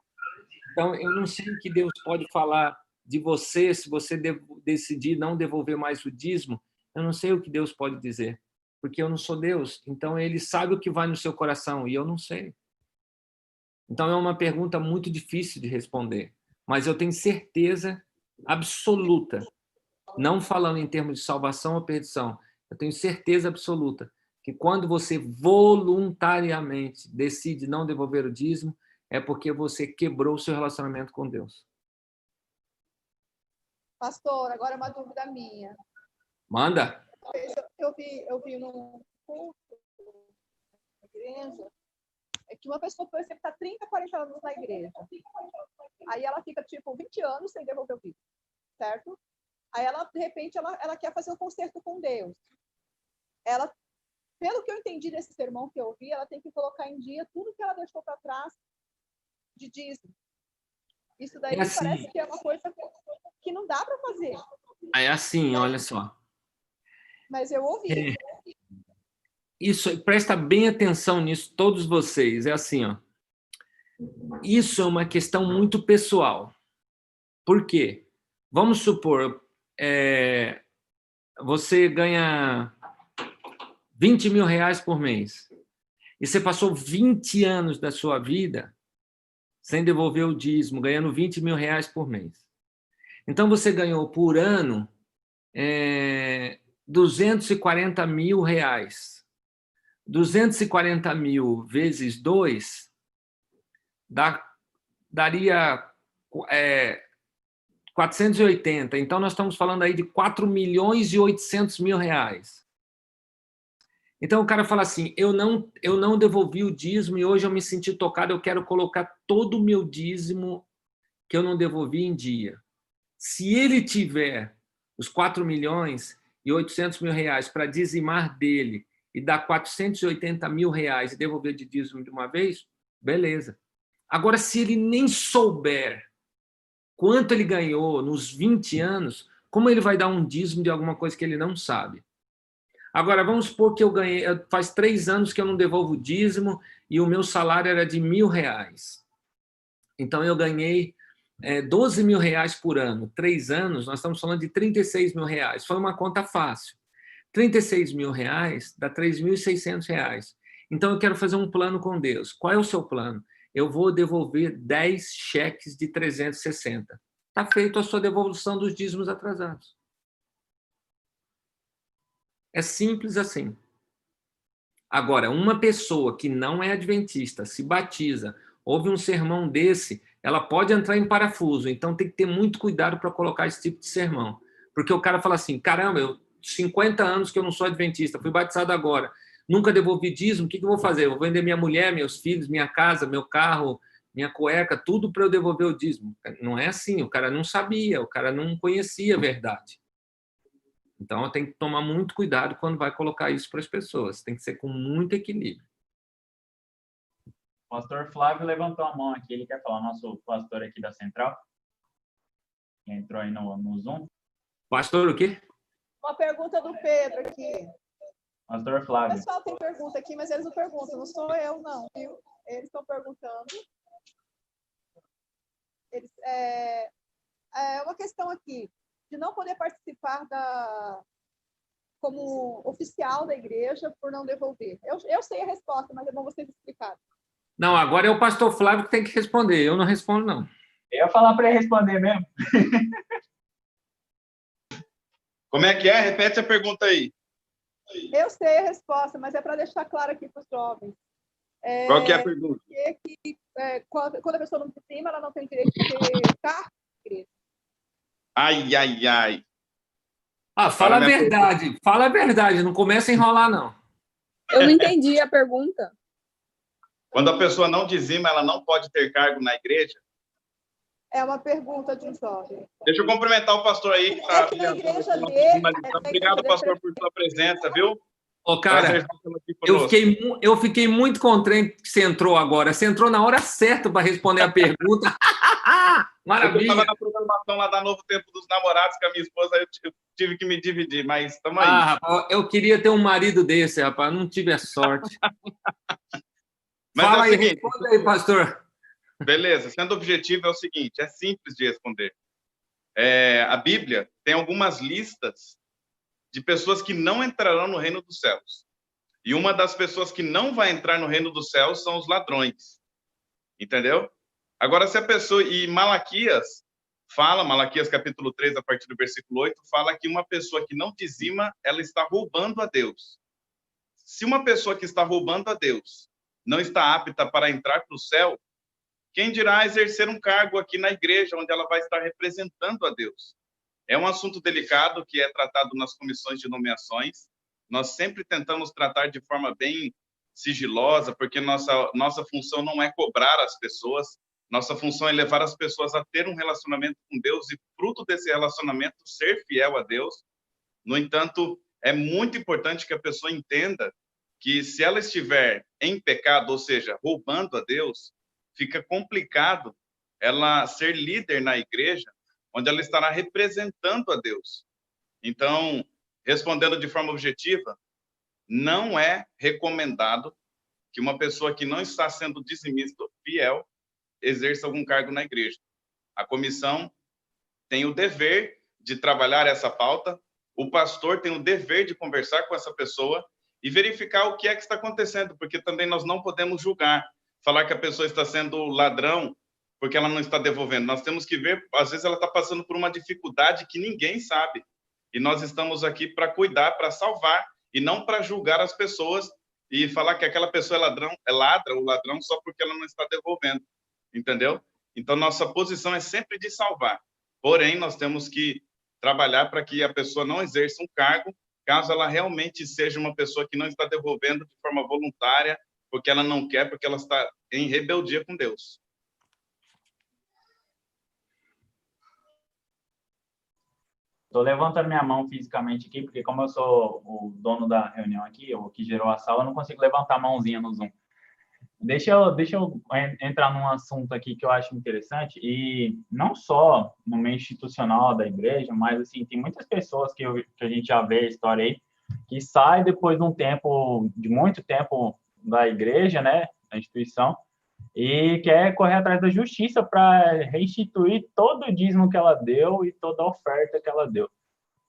Então, eu não sei o que Deus pode falar de você se você decidir não devolver mais o dízimo. Eu não sei o que Deus pode dizer, porque eu não sou Deus. Então, Ele sabe o que vai no seu coração e eu não sei. Então, é uma pergunta muito difícil de responder, mas eu tenho certeza absoluta, não falando em termos de salvação ou perdição, eu tenho certeza absoluta que quando você voluntariamente decide não devolver o dízimo, é porque você quebrou o seu relacionamento com Deus. Pastor, agora é uma dúvida minha. Manda. Eu vi num culto na igreja que uma pessoa, por exemplo, está 30, 40 anos na igreja. Aí ela fica, tipo, 20 anos sem devolver o dízimo, certo? Aí ela, de repente, ela quer fazer um concerto com Deus. Ela, pelo que eu entendi desse sermão que eu ouvi, ela tem que colocar em dia tudo que ela deixou para trás de dízimo. Isso daí assim, parece que é uma coisa que não dá para fazer. É assim, olha só. Mas eu ouvi. Isso, presta bem atenção nisso, todos vocês. É assim, ó. Isso é uma questão muito pessoal. Por quê? Vamos supor, você ganha 20 mil reais por mês e você passou 20 anos da sua vida sem devolver o dízimo, ganhando 20 mil reais por mês. Então, você ganhou por ano 240 mil reais. 240 mil vezes 2 daria 480. Então, nós estamos falando aí de 4 milhões e 800 mil reais. Então, o cara fala assim, eu não devolvi o dízimo e hoje eu me senti tocado, eu quero colocar todo o meu dízimo que eu não devolvi em dia. Se ele tiver os 4 milhões e 800 mil reais para dizimar dele e dar 480 mil reais e devolver de dízimo de uma vez, beleza. Agora, se ele nem souber quanto ele ganhou nos 20 anos, como ele vai dar um dízimo de alguma coisa que ele não sabe? Agora, vamos supor que eu ganhei, faz 3 anos que eu não devolvo dízimo e o meu salário era de R$1.000. Então, eu ganhei 12 mil reais por ano. 3 anos, nós estamos falando de 36 mil reais. Foi uma conta fácil. 36 mil reais dá 3.600 reais. Então, eu quero fazer um plano com Deus. Qual é o seu plano? Eu vou devolver 10 cheques de 360. Está feito a sua devolução dos dízimos atrasados. É simples assim. Agora, uma pessoa que não é adventista, se batiza, ouve um sermão desse, ela pode entrar em parafuso. Então, tem que ter muito cuidado para colocar esse tipo de sermão. Porque o cara fala assim, caramba, eu 50 anos que eu não sou adventista, fui batizado agora, nunca devolvi dízimo, o que eu vou fazer? Eu vou vender minha mulher, meus filhos, minha casa, meu carro, minha cueca, tudo para eu devolver o dízimo. Não é assim, o cara não sabia, o cara não conhecia a verdade. Então, tem que tomar muito cuidado quando vai colocar isso para as pessoas. Tem que ser com muito equilíbrio. O pastor Flávio levantou a mão aqui. Ele quer falar, nosso pastor aqui da Central. Que entrou aí no Zoom. Pastor o quê? Uma pergunta do Pedro aqui. Pastor Flávio. O pessoal tem pergunta aqui, mas eles não perguntam. Não sou eu, não, viu? Eles estão perguntando. É uma questão aqui de não poder participar como oficial da igreja por não devolver. Eu sei a resposta, mas é bom vocês explicarem. Não, agora é o pastor Flávio que tem que responder. Eu não respondo, não. Eu ia falar para ele responder mesmo. Como é que é? Repete a pergunta aí. Eu sei a resposta, mas é para deixar claro aqui para os jovens. Qual que é a pergunta? quando a pessoa não dizima, ela não tem direito de ter cargo na igreja. Ai, ai, ai. Fala a verdade. Fala a verdade. Não começa a enrolar, não. Eu não entendi a pergunta. Quando a pessoa não dizima, ela não pode ter cargo na igreja? É uma pergunta de jovem. Deixa eu cumprimentar o pastor aí. É que na igreja dele... Obrigado, pastor, por sua presença, viu? Cara, eu fiquei muito contente que você entrou agora. Você entrou na hora certa para responder a pergunta. Maravilha. Eu estava na programação lá da Novo Tempo dos Namorados com a minha esposa, eu tive que me dividir, mas estamos aí. Rapaz, eu queria ter um marido desse, rapaz. Não tive a sorte. Mas fala é o seguinte, responda aí, pastor. Beleza, sendo objetivo, é o seguinte, é simples de responder. A Bíblia tem algumas listas de pessoas que não entrarão no reino dos céus. E uma das pessoas que não vai entrar no reino dos céus são os ladrões. Entendeu? Agora, se a pessoa... E Malaquias fala, Malaquias capítulo 3, a partir do versículo 8, fala que uma pessoa que não dizima, ela está roubando a Deus. Se uma pessoa que está roubando a Deus não está apta para entrar para o céu, quem dirá exercer um cargo aqui na igreja, onde ela vai estar representando a Deus? É um assunto delicado que é tratado nas comissões de nomeações. Nós sempre tentamos tratar de forma bem sigilosa, porque nossa função não é cobrar as pessoas, nossa função é levar as pessoas a ter um relacionamento com Deus e, fruto desse relacionamento, ser fiel a Deus. No entanto, é muito importante que a pessoa entenda que, se ela estiver em pecado, ou seja, roubando a Deus, fica complicado ela ser líder na igreja, onde ela estará representando a Deus. Então, respondendo de forma objetiva, não é recomendado que uma pessoa que não está sendo dizimista fiel exerça algum cargo na igreja. A comissão tem o dever de trabalhar essa pauta, o pastor tem o dever de conversar com essa pessoa e verificar o que é que está acontecendo, porque também nós não podemos julgar, falar que a pessoa está sendo ladrão porque ela não está devolvendo. Nós temos que ver, às vezes ela está passando por uma dificuldade que ninguém sabe. E nós estamos aqui para cuidar, para salvar, e não para julgar as pessoas e falar que aquela pessoa é ladra ou ladrão só porque ela não está devolvendo. Entendeu? Então, nossa posição é sempre de salvar. Porém, nós temos que trabalhar para que a pessoa não exerça um cargo, caso ela realmente seja uma pessoa que não está devolvendo de forma voluntária, porque ela não quer, porque ela está em rebeldia com Deus. Estou levantando minha mão fisicamente aqui, porque como eu sou o dono da reunião aqui, o que gerou a sala, eu não consigo levantar a mãozinha no Zoom. Deixa eu entrar num assunto aqui que eu acho interessante, e não só no meio institucional da igreja, mas assim, tem muitas pessoas que a gente já vê a história aí, que sai depois de um tempo, de muito tempo da igreja, né, da instituição, e quer correr atrás da justiça para restituir todo o dízimo que ela deu e toda a oferta que ela deu.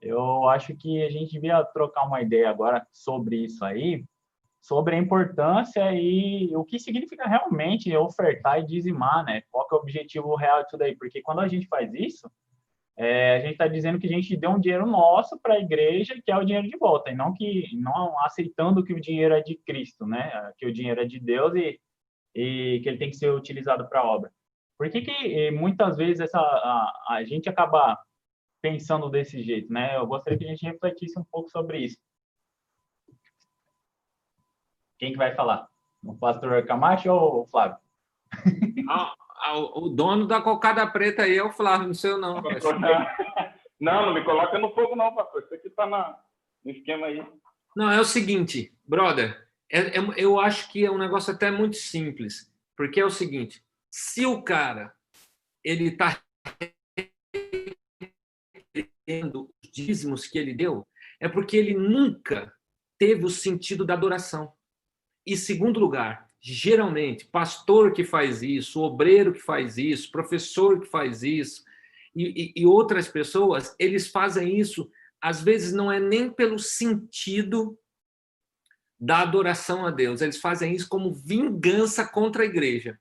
Eu acho que a gente devia trocar uma ideia agora sobre isso aí, sobre a importância e o que significa realmente ofertar e dizimar, né? Qual que é o objetivo real disso daí? Porque quando a gente faz isso, a gente está dizendo que a gente deu um dinheiro nosso para a igreja, que é o dinheiro de volta, e não aceitando que o dinheiro é de Cristo, né? Que o dinheiro é de Deus e que ele tem que ser utilizado para a obra. Por que muitas vezes a gente acaba pensando desse jeito, né? Eu gostaria que a gente refletisse um pouco sobre isso. Quem que vai falar? O pastor Camacho ou o Flávio? O dono da cocada preta aí é o Flávio, não sei eu não. Não me coloca no fogo não, pastor. Isso aqui está no esquema aí. Não, é o seguinte, brother, eu acho que é um negócio até muito simples, porque é o seguinte, se o cara, ele está tendo os dízimos que ele deu, é porque ele nunca teve o sentido da adoração. E, segundo lugar, geralmente, pastor que faz isso, obreiro que faz isso, professor que faz isso, e outras pessoas, eles fazem isso, às vezes não é nem pelo sentido da adoração a Deus, eles fazem isso como vingança contra a igreja.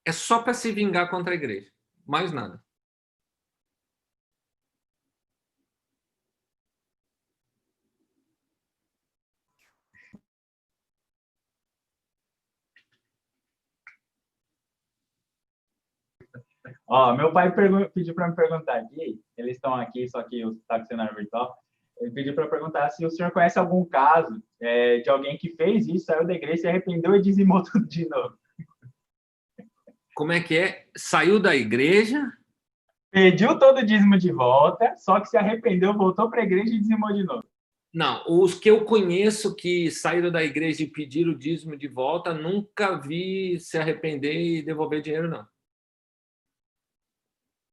É só para se vingar contra a igreja, mais nada. Ó, meu pai pediu para me perguntar aqui, eles estão aqui, só que está com o cenário virtual, ele pediu para perguntar se o senhor conhece algum caso de alguém que fez isso, saiu da igreja, se arrependeu e dizimou tudo de novo. Como é que é? Saiu da igreja? Pediu todo o dízimo de volta, só que se arrependeu, voltou para a igreja e dizimou de novo. Não, os que eu conheço que saíram da igreja e pediram o dízimo de volta, nunca vi se arrepender e devolver dinheiro, não.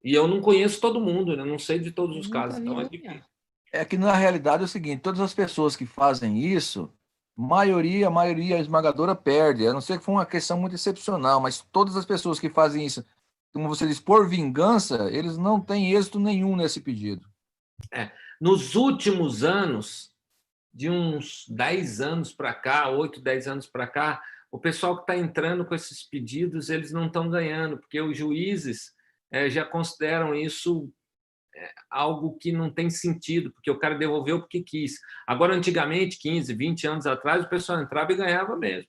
E eu não conheço todo mundo, né? Não sei de todos os casos. Então é difícil. É que, na realidade, é o seguinte, todas as pessoas que fazem isso, a maioria esmagadora perde, a não ser que foi uma questão muito excepcional, mas todas as pessoas que fazem isso, como você diz, por vingança, eles não têm êxito nenhum nesse pedido. Nos últimos anos, de uns 10 anos para cá, 8, 10 anos para cá, o pessoal que está entrando com esses pedidos, eles não estão ganhando, porque os juízes já consideram isso algo que não tem sentido, porque o cara devolveu porque quis. Agora, antigamente, 15, 20 anos atrás, o pessoal entrava e ganhava mesmo.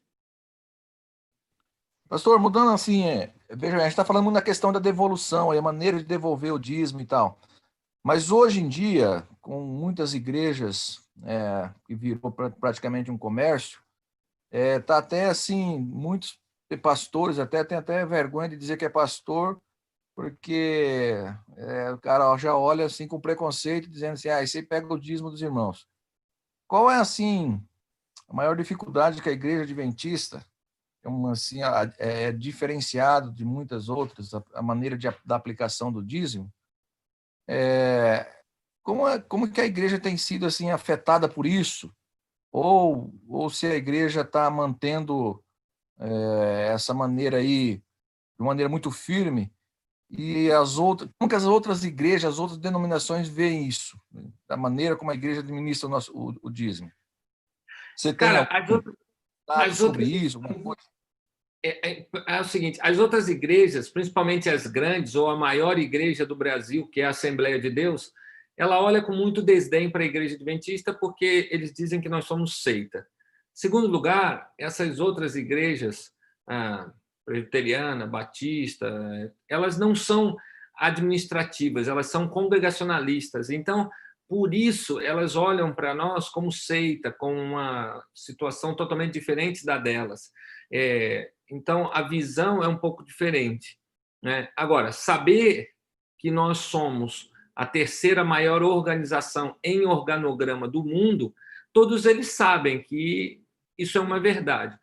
Pastor, mudando assim, veja, a gente está falando muito na questão da devolução, a maneira de devolver o dízimo e tal. Mas hoje em dia, com muitas igrejas que virou praticamente um comércio, tá até assim, muitos pastores têm até vergonha de dizer que é pastor, porque o cara já olha assim com preconceito, dizendo assim, esse aí pega o dízimo dos irmãos. Qual é assim a maior dificuldade que a igreja adventista, assim, é diferenciado de muitas outras, a maneira da aplicação do dízimo? Como que a igreja tem sido assim afetada por isso? Ou se a igreja está mantendo essa maneira aí de maneira muito firme, e como que as outras igrejas, as outras denominações veem isso, da maneira como a igreja administra o dízimo? Você tem Cara, sobre isso, alguma coisa? É o seguinte, as outras igrejas, principalmente as grandes, ou a maior igreja do Brasil, que é a Assembleia de Deus, ela olha com muito desdém para a igreja adventista porque eles dizem que nós somos seita. Segundo lugar, essas outras igrejas, presbiteriana, batista, elas não são administrativas, elas são congregacionalistas. Então, por isso, elas olham para nós como seita, com uma situação totalmente diferente da delas. Então, a visão é um pouco diferente, né? Agora, saber que nós somos a terceira maior organização em organograma do mundo, todos eles sabem que isso é uma verdade.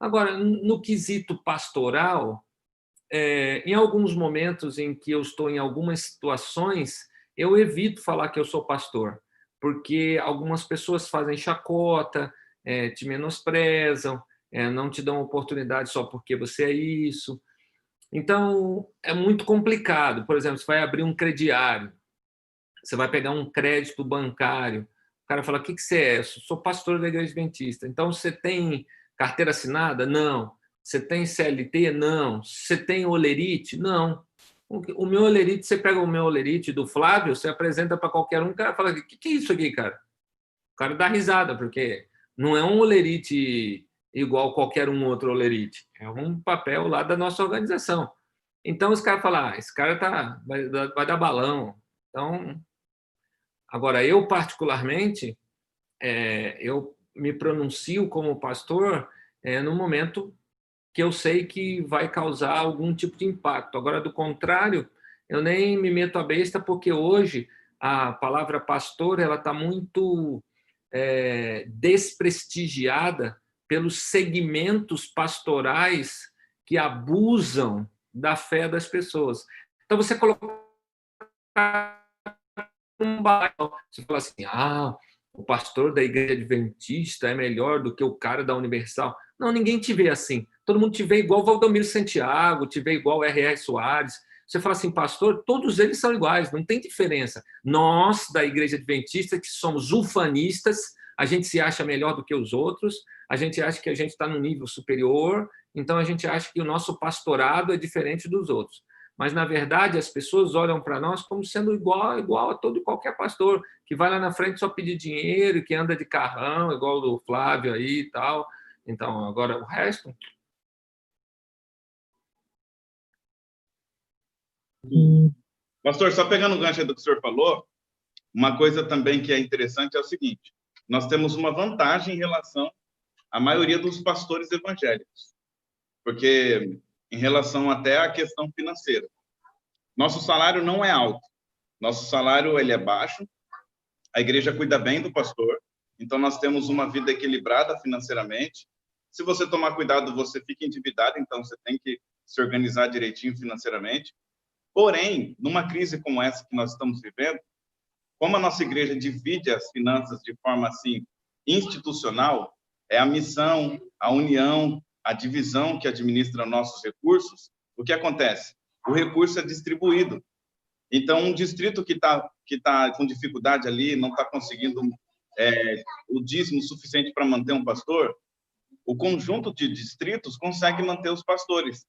Agora, no quesito pastoral, em alguns momentos em que eu estou em algumas situações, eu evito falar que eu sou pastor, porque algumas pessoas fazem chacota, te menosprezam, não te dão oportunidade só porque você é isso. Então, é muito complicado. Por exemplo, você vai abrir um crediário, você vai pegar um crédito bancário, o cara fala, o que você é? Eu sou pastor da Igreja Adventista. Então, você tem carteira assinada? Não. Você tem CLT? Não. Você tem olerite? Não. O meu olerite, você pega o meu olerite do Flávio, você apresenta para qualquer um, o cara fala, o que é isso aqui, cara? O cara dá risada, porque não é um olerite igual qualquer um outro olerite. É um papel lá da nossa organização. Então, os caras falam, esse cara vai dar balão. Então, agora, eu particularmente, eu me pronuncio como pastor no momento que eu sei que vai causar algum tipo de impacto. Agora, do contrário, eu nem me meto a besta, porque hoje a palavra pastor ela está muito desprestigiada pelos segmentos pastorais que abusam da fé das pessoas. Então, você colocar um bairro, você fala assim, o pastor da igreja adventista é melhor do que o cara da Universal. Não, ninguém te vê assim. Todo mundo te vê igual Valdomiro Santiago, te vê igual R.R. Soares. Você fala assim, pastor, todos eles são iguais, não tem diferença. Nós, da igreja adventista, que somos ufanistas, a gente se acha melhor do que os outros, a gente acha que a gente está num nível superior, então a gente acha que o nosso pastorado é diferente dos outros. Mas, na verdade, as pessoas olham para nós como sendo igual a todo e qualquer pastor, que vai lá na frente só pedir dinheiro, que anda de carrão, igual o Flávio aí e tal. Então, agora, o resto... Pastor, só pegando o gancho do que o senhor falou, uma coisa também que é interessante é o seguinte: nós temos uma vantagem em relação à maioria dos pastores evangélicos, porque em relação até à questão financeira, nosso salário não é alto, nosso salário ele é baixo, a igreja cuida bem do pastor, então nós temos uma vida equilibrada financeiramente. Se você tomar cuidado, você fica endividado, então você tem que se organizar direitinho financeiramente. Porém, numa crise como essa que nós estamos vivendo, como a nossa igreja divide as finanças de forma assim institucional, é a missão, a união, a divisão que administra nossos recursos, o que acontece? O recurso é distribuído. Então, um distrito que tá com dificuldade ali, não está conseguindo o dízimo suficiente para manter um pastor, o conjunto de distritos consegue manter os pastores.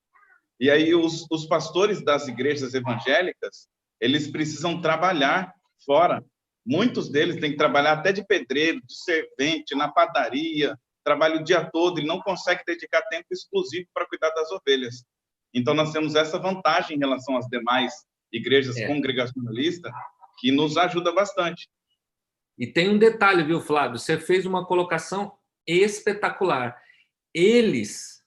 E aí os pastores das igrejas evangélicas, eles precisam trabalhar fora. Muitos deles têm que trabalhar até de pedreiro, de servente, na padaria, trabalha o dia todo, ele não consegue dedicar tempo exclusivo para cuidar das ovelhas. Então, nós temos essa vantagem em relação às demais igrejas congregacionalistas, que nos ajuda bastante. E tem um detalhe, viu, Flávio? Você fez uma colocação espetacular. Eles,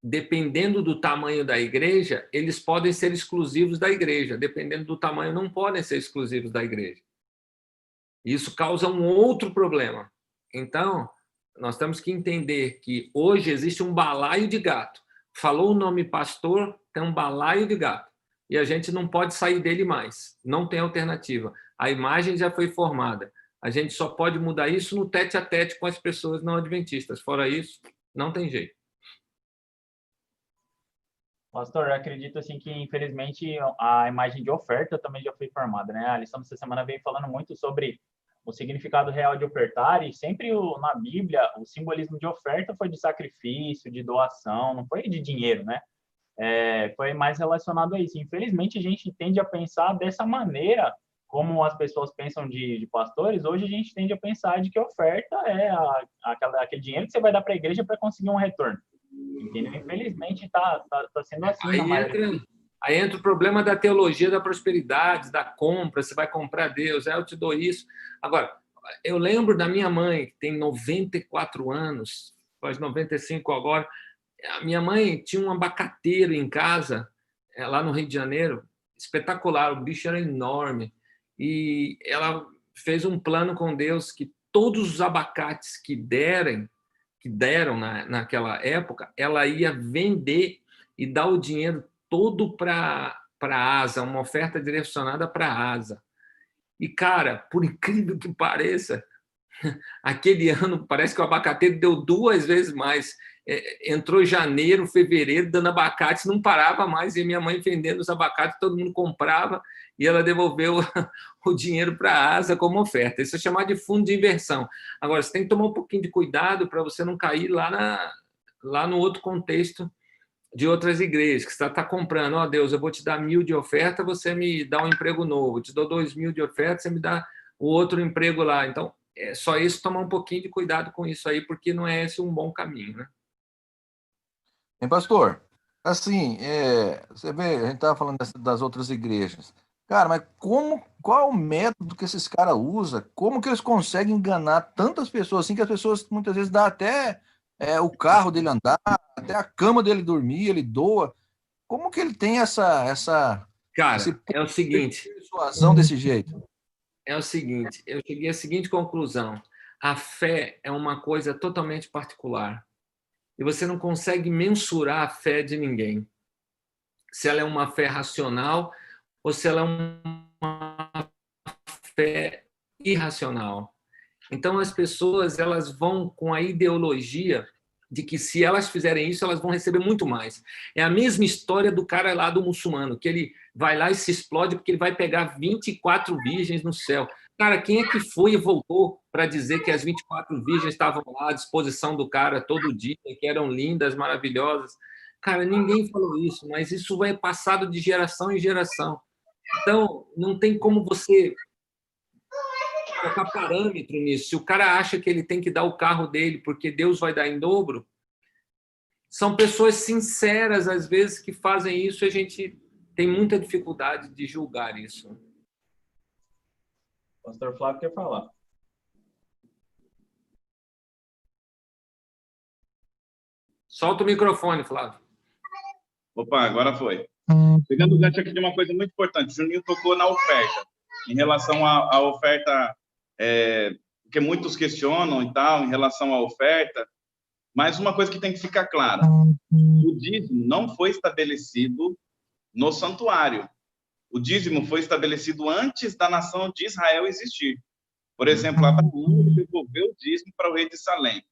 dependendo do tamanho da igreja, eles podem ser exclusivos da igreja. Dependendo do tamanho, não podem ser exclusivos da igreja. Isso causa um outro problema. Então, nós temos que entender que hoje existe um balaio de gato. Falou o nome pastor, tem um balaio de gato. E a gente não pode sair dele mais. Não tem alternativa. A imagem já foi formada. A gente só pode mudar isso no tete-a-tete com as pessoas não adventistas. Fora isso, não tem jeito. Pastor, eu acredito assim que, infelizmente, a imagem de oferta também já foi formada, né? A lição dessa semana vem falando muito sobre o significado real de ofertar, e sempre na Bíblia o simbolismo de oferta foi de sacrifício, de doação, não foi de dinheiro, né? Foi mais relacionado a isso. Infelizmente, a gente tende a pensar dessa maneira, como as pessoas pensam de pastores. Hoje a gente tende a pensar de que oferta é aquele dinheiro que você vai dar para a igreja para conseguir um retorno. Entendeu? Infelizmente, está sendo assim. Aí entra o problema da teologia da prosperidade, da compra, você vai comprar Deus, eu te dou isso. Agora, eu lembro da minha mãe, que tem 94 anos, faz 95 agora. A minha mãe tinha um abacateiro em casa, lá no Rio de Janeiro, espetacular, o bicho era enorme. E ela fez um plano com Deus que todos os abacates que deram naquela época, ela ia vender e dar o dinheiro todo para a ASA, uma oferta direcionada para a ASA. E, cara, por incrível que pareça, aquele ano parece que o abacateiro deu 2 vezes mais. Entrou janeiro, fevereiro, dando abacate, não parava mais, e minha mãe vendendo os abacates, todo mundo comprava, e ela devolveu o dinheiro para a ASA como oferta. Isso é chamado de fundo de inversão. Agora, você tem que tomar um pouquinho de cuidado para você não cair lá no outro contexto de outras igrejas, que você está comprando, ó, Deus, eu vou te dar 1.000 de oferta, você me dá um emprego novo, eu te dou 2.000 de oferta, você me dá o outro emprego lá. Então, é só isso, tomar um pouquinho de cuidado com isso aí, porque não é esse um bom caminho, né? Bem, pastor, assim, você vê, a gente estava falando das outras igrejas. Cara, mas qual é o método que esses caras usam? Como que eles conseguem enganar tantas pessoas assim, que as pessoas muitas vezes dão até o carro dele andar, até a cama dele dormir, ele doa. Como que ele tem essa Cara, é o seguinte, persuasão desse jeito? É o seguinte, eu cheguei à seguinte conclusão: a fé é uma coisa totalmente particular. E você não consegue mensurar a fé de ninguém. Se ela é uma fé racional ou se ela é uma fé irracional. Então, as pessoas elas vão com a ideologia de que se elas fizerem isso, elas vão receber muito mais. É a mesma história do cara lá do muçulmano, que ele vai lá e se explode porque ele vai pegar 24 virgens no céu. Cara, quem é que foi e voltou para dizer que as 24 virgens estavam lá à disposição do cara todo dia, que eram lindas, maravilhosas? Cara, ninguém falou isso, mas isso vai passado de geração em geração. Então, não tem como você colocar parâmetro nisso. Se o cara acha que ele tem que dar o carro dele porque Deus vai dar em dobro, são pessoas sinceras, às vezes, que fazem isso e a gente tem muita dificuldade de julgar isso. O pastor Flávio quer falar. Solta o microfone, Flávio. Opa, agora foi. Pegando o gancho aqui de uma coisa muito importante, o Juninho tocou na oferta, em relação à oferta, porque muitos questionam e tal, em relação à oferta, mas uma coisa que tem que ficar clara, o dízimo não foi estabelecido no santuário. O dízimo foi estabelecido antes da nação de Israel existir. Por exemplo, Abraão devolveu o dízimo para o rei de Salém.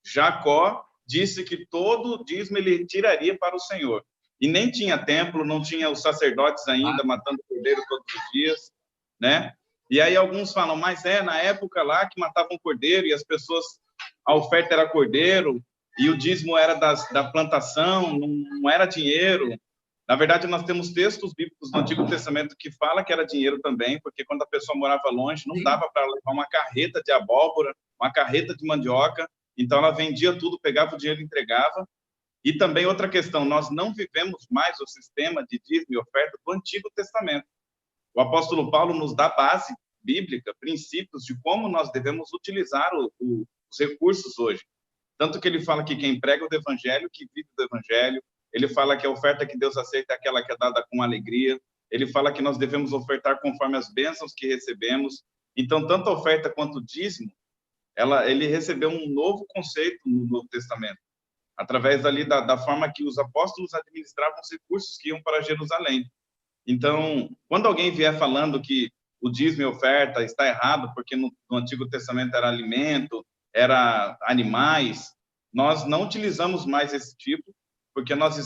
Jacó disse que todo o dízimo ele tiraria para o Senhor. E nem tinha templo, não tinha os sacerdotes ainda matando cordeiro todos os dias, né? E aí alguns falam, mas na época lá que matavam cordeiro e as pessoas, a oferta era cordeiro e o dízimo era da plantação, não era dinheiro. Na verdade, nós temos textos bíblicos do Antigo Testamento que fala que era dinheiro também, porque quando a pessoa morava longe, não dava para levar uma carreta de abóbora, uma carreta de mandioca, então ela vendia tudo, pegava o dinheiro e entregava. E também outra questão, nós não vivemos mais o sistema de dízimo e oferta do Antigo Testamento. O apóstolo Paulo nos dá base bíblica, princípios de como nós devemos utilizar os recursos hoje. Tanto que ele fala que quem prega o evangelho, que vive do evangelho, ele fala que a oferta que Deus aceita é aquela que é dada com alegria, ele fala que nós devemos ofertar conforme as bênçãos que recebemos. Então, tanto a oferta quanto o dízimo, ele recebeu um novo conceito no Novo Testamento, através ali da forma que os apóstolos administravam os recursos que iam para Jerusalém. Então, quando alguém vier falando que o dízimo e oferta está errado, porque no Antigo Testamento era alimento, era animais, nós não utilizamos mais esse tipo, porque nós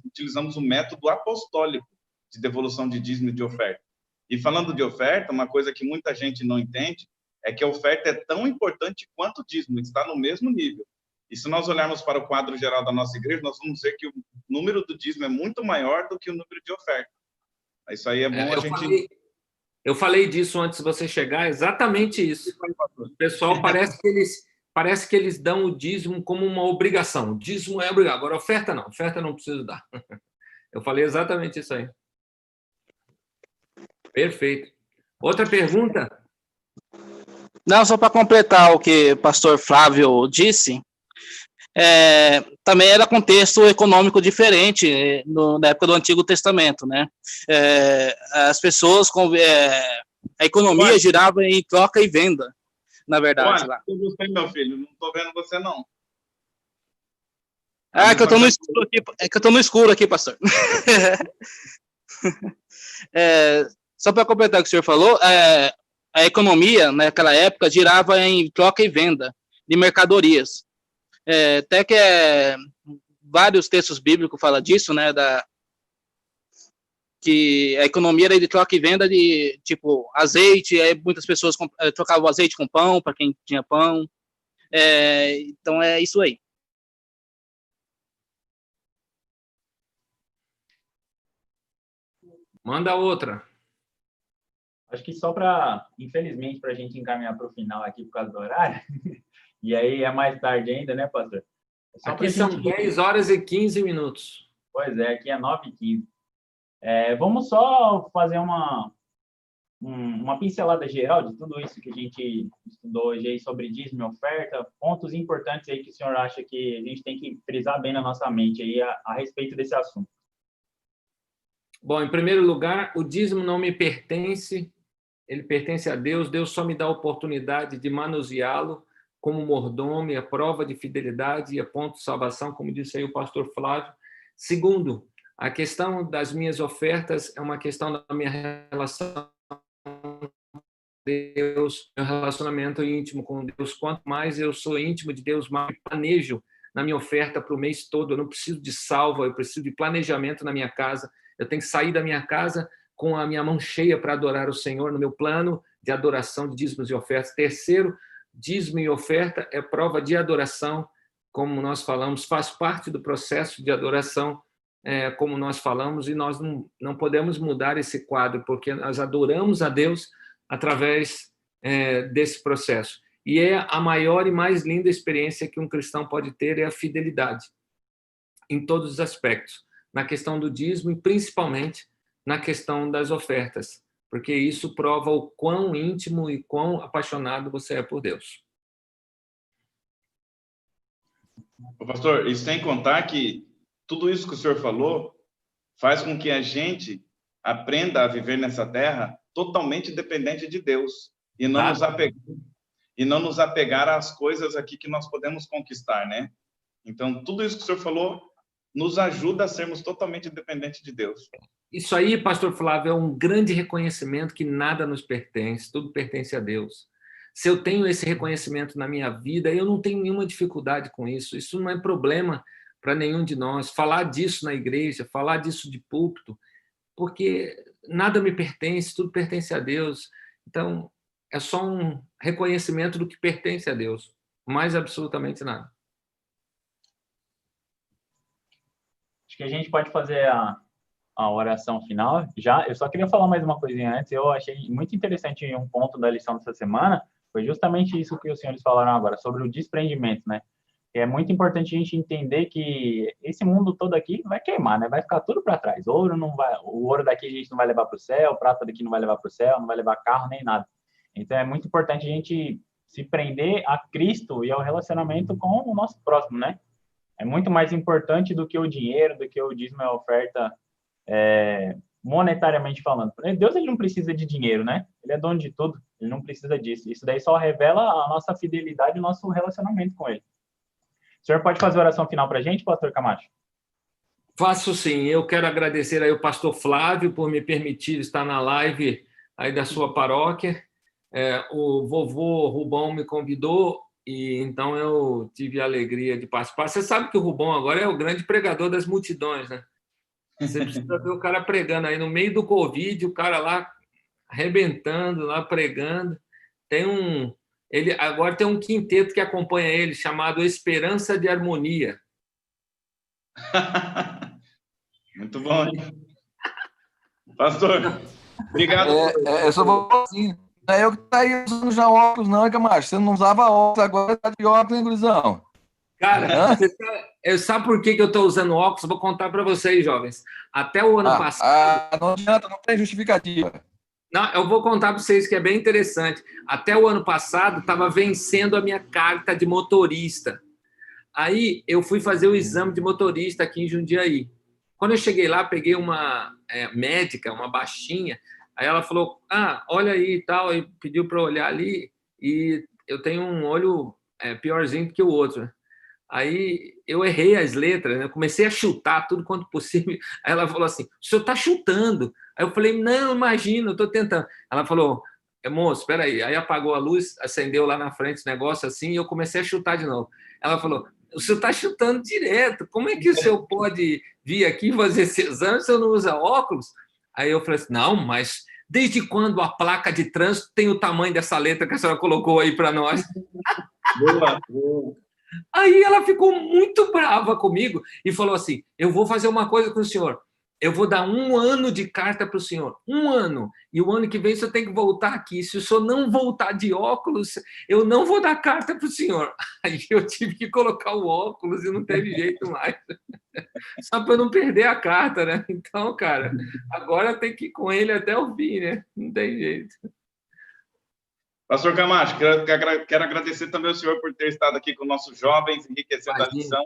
utilizamos o método apostólico de devolução de dízimo e de oferta. E falando de oferta, uma coisa que muita gente não entende é que a oferta é tão importante quanto o dízimo, está no mesmo nível. E se nós olharmos para o quadro geral da nossa igreja, nós vamos ver que o número do dízimo é muito maior do que o número de oferta. Isso aí é bom a gente... Eu falei disso antes de você chegar, exatamente isso. O pessoal parece que eles dão o dízimo como uma obrigação. O dízimo é obrigado, agora oferta não precisa dar. Eu falei exatamente isso aí. Perfeito. Outra pergunta? Não, só para completar o que o pastor Flávio disse, também era contexto econômico diferente na época do Antigo Testamento, né? As pessoas, a economia girava em troca e venda, na verdade. Olha, eu gostei, meu filho, não estou vendo você, não. É que eu estou no escuro aqui, pastor. Só para completar o que o senhor falou, a economia, naquela época, girava em troca e venda de mercadorias. Até que vários textos bíblicos falam disso, né, que a economia era de troca e venda de, tipo, azeite, muitas pessoas trocavam azeite com pão, para quem tinha pão. Então, é isso aí. Manda outra. Acho que só para, infelizmente, para a gente encaminhar para o final aqui por causa do horário, e aí é mais tarde ainda, né, pastor? Aqui são 10 horas e 15 minutos. Pois é, aqui é 9h15. Vamos só fazer uma pincelada geral de tudo isso que a gente estudou hoje aí sobre dízimo e oferta, pontos importantes aí que o senhor acha que a gente tem que frisar bem na nossa mente aí a respeito desse assunto. Bom, em primeiro lugar, o dízimo não me pertence, ele pertence a Deus, Deus só me dá a oportunidade de manuseá-lo como mordomo, e a prova de fidelidade e a ponto de salvação, como disse aí o pastor Flávio. Segundo, a questão das minhas ofertas é uma questão da minha relação com Deus, meu relacionamento íntimo com Deus. Quanto mais eu sou íntimo de Deus, mais eu planejo na minha oferta para o mês todo. Eu não preciso de salva, eu preciso de planejamento na minha casa. Eu tenho que sair da minha casa com a minha mão cheia para adorar o Senhor no meu plano de adoração de dízimos e ofertas. Terceiro, dízimo e oferta é prova de adoração, como nós falamos, faz parte do processo de adoração, como nós falamos, e nós não podemos mudar esse quadro, porque nós adoramos a Deus através desse processo. E a maior e mais linda experiência que um cristão pode ter é a fidelidade, em todos os aspectos. na questão do dízimo e principalmente na questão das ofertas, porque isso prova o quão íntimo e quão apaixonado você é por Deus. Pastor, isso sem contar que tudo isso que o senhor falou faz com que a gente aprenda a viver nessa terra totalmente dependente de Deus e não nos apegar às coisas aqui que nós podemos conquistar, né? Então, tudo isso que o senhor falou nos ajuda a sermos totalmente dependentes de Deus. Isso aí, pastor Flávio, é um grande reconhecimento que nada nos pertence, tudo pertence a Deus. Se eu tenho esse reconhecimento na minha vida, eu não tenho nenhuma dificuldade com isso. Isso não é problema para nenhum de nós. Falar disso na igreja, falar disso de púlpito, porque nada me pertence, tudo pertence a Deus. Então, é só um reconhecimento do que pertence a Deus, mais absolutamente nada. Acho que a gente pode fazer a oração final. Eu só queria falar mais uma coisinha antes. Eu achei muito interessante um ponto da lição dessa semana, foi justamente isso que os senhores falaram agora, sobre o desprendimento, né? É muito importante a gente entender que esse mundo todo aqui vai queimar, né? Vai ficar tudo para trás. O ouro daqui a gente não vai levar para o céu, o prata daqui não vai levar para o céu, não vai levar carro nem nada. Então é muito importante a gente se prender a Cristo e ao relacionamento com o nosso próximo, né? É muito mais importante do que o dinheiro, do que o dízimo e a oferta, monetariamente falando. Deus, ele não precisa de dinheiro, né? Ele é dono de tudo, ele não precisa disso. Isso daí só revela a nossa fidelidade e o nosso relacionamento com ele. O senhor pode fazer a oração final para a gente, pastor Camacho? Faço sim. Eu quero agradecer aí ao pastor Flávio por me permitir estar na live aí da sua paróquia. O vovô Rubão me convidou e então eu tive a alegria de participar. Você sabe que o Rubão agora é o grande pregador das multidões, né? Você precisa ver o cara pregando aí no meio do Covid, o cara lá arrebentando, lá pregando. Ele agora tem um quinteto que acompanha ele, chamado Esperança de Harmonia. Muito bom, hein? Pastor, obrigado. Eu só vou assim. Não é eu que tá aí usando já óculos, não, Camacho. Você não usava óculos, agora tá de óculos, hein, gurizão? Cara, sabe por que eu estou usando óculos? Vou contar para vocês, jovens. Até o ano passado... não adianta, não tem justificativa. Não, eu vou contar para vocês que é bem interessante. Até o ano passado, estava vencendo a minha carta de motorista. Aí, eu fui fazer o exame de motorista aqui em Jundiaí. Quando eu cheguei lá, peguei uma médica, uma baixinha. Aí ela falou, olha aí e tal. E pediu para eu olhar ali. E eu tenho um olho piorzinho do que o outro. Aí eu errei as letras, né? Eu comecei a chutar tudo quanto possível. Aí ela falou assim, o senhor está chutando. Aí eu falei, não, imagina, eu estou tentando. Ela falou, moço, espera aí. Aí apagou a luz, acendeu lá na frente o negócio assim, e eu comecei a chutar de novo. Ela falou, o senhor está chutando direto, como é que o senhor pode vir aqui fazer esse exame se o senhor não usa óculos? Aí eu falei assim, não, mas desde quando a placa de trânsito tem o tamanho dessa letra que a senhora colocou aí para nós? Boa, boa. Aí ela ficou muito brava comigo e falou assim, eu vou fazer uma coisa com o senhor, eu vou dar 1 ano de carta para o senhor, 1 ano, e o ano que vem o senhor tem que voltar aqui, se o senhor não voltar de óculos, eu não vou dar carta para o senhor. Aí eu tive que colocar o óculos e não teve jeito mais, só para não perder a carta, né? Então, cara, agora tem que ir com ele até o fim, né? Não tem jeito. Pastor Camacho, quero agradecer também ao senhor por ter estado aqui com nossos jovens, enriquecendo a lição.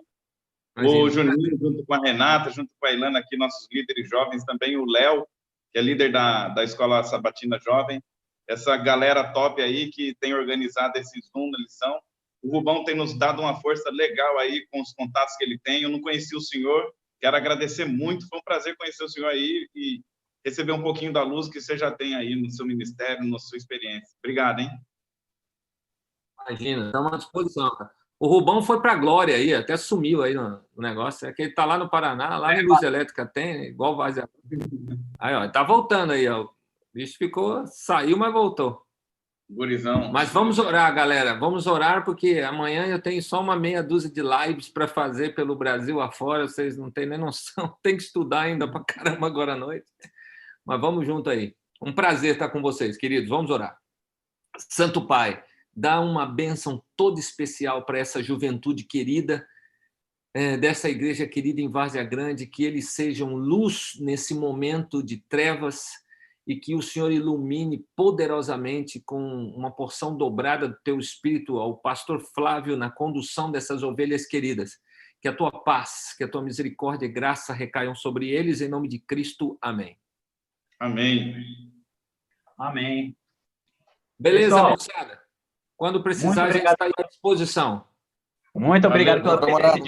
O Juninho, junto com a Renata, junto com a Ilana, aqui, nossos líderes jovens, também o Léo, que é líder da Escola Sabatina Jovem, essa galera top aí que tem organizado esse Zoom na lição. O Rubão tem nos dado uma força legal aí com os contatos que ele tem. Eu não conheci o senhor, quero agradecer muito, foi um prazer conhecer o senhor aí e receber um pouquinho da luz que você já tem aí no seu ministério, na sua experiência. Obrigado, hein? Imagina, estamos à disposição, cara. O Rubão foi para a glória aí, até sumiu aí no negócio. É que ele está lá no Paraná, lá em Luz Elétrica tem, igual Vazia. Aí, ó, está voltando aí, ó. O bicho saiu, mas voltou. Gurizão. Mas vamos orar, galera. Vamos orar, porque amanhã eu tenho só uma meia dúzia de lives para fazer pelo Brasil afora. Vocês não têm nem noção. Tem que estudar ainda para caramba agora à noite. Mas vamos junto aí. Um prazer estar com vocês, queridos. Vamos orar. Santo Pai, dá uma bênção toda especial para essa juventude querida dessa igreja querida em Várzea Grande, que eles sejam luz nesse momento de trevas e que o Senhor ilumine poderosamente com uma porção dobrada do teu Espírito ao pastor Flávio na condução dessas ovelhas queridas. Que a tua paz, que a tua misericórdia e graça recaiam sobre eles, em nome de Cristo. Amém. Amém. Amém. Beleza, Pessoal, moçada? Quando precisar, a gente está à disposição. Muito obrigado Valeu, pela presença de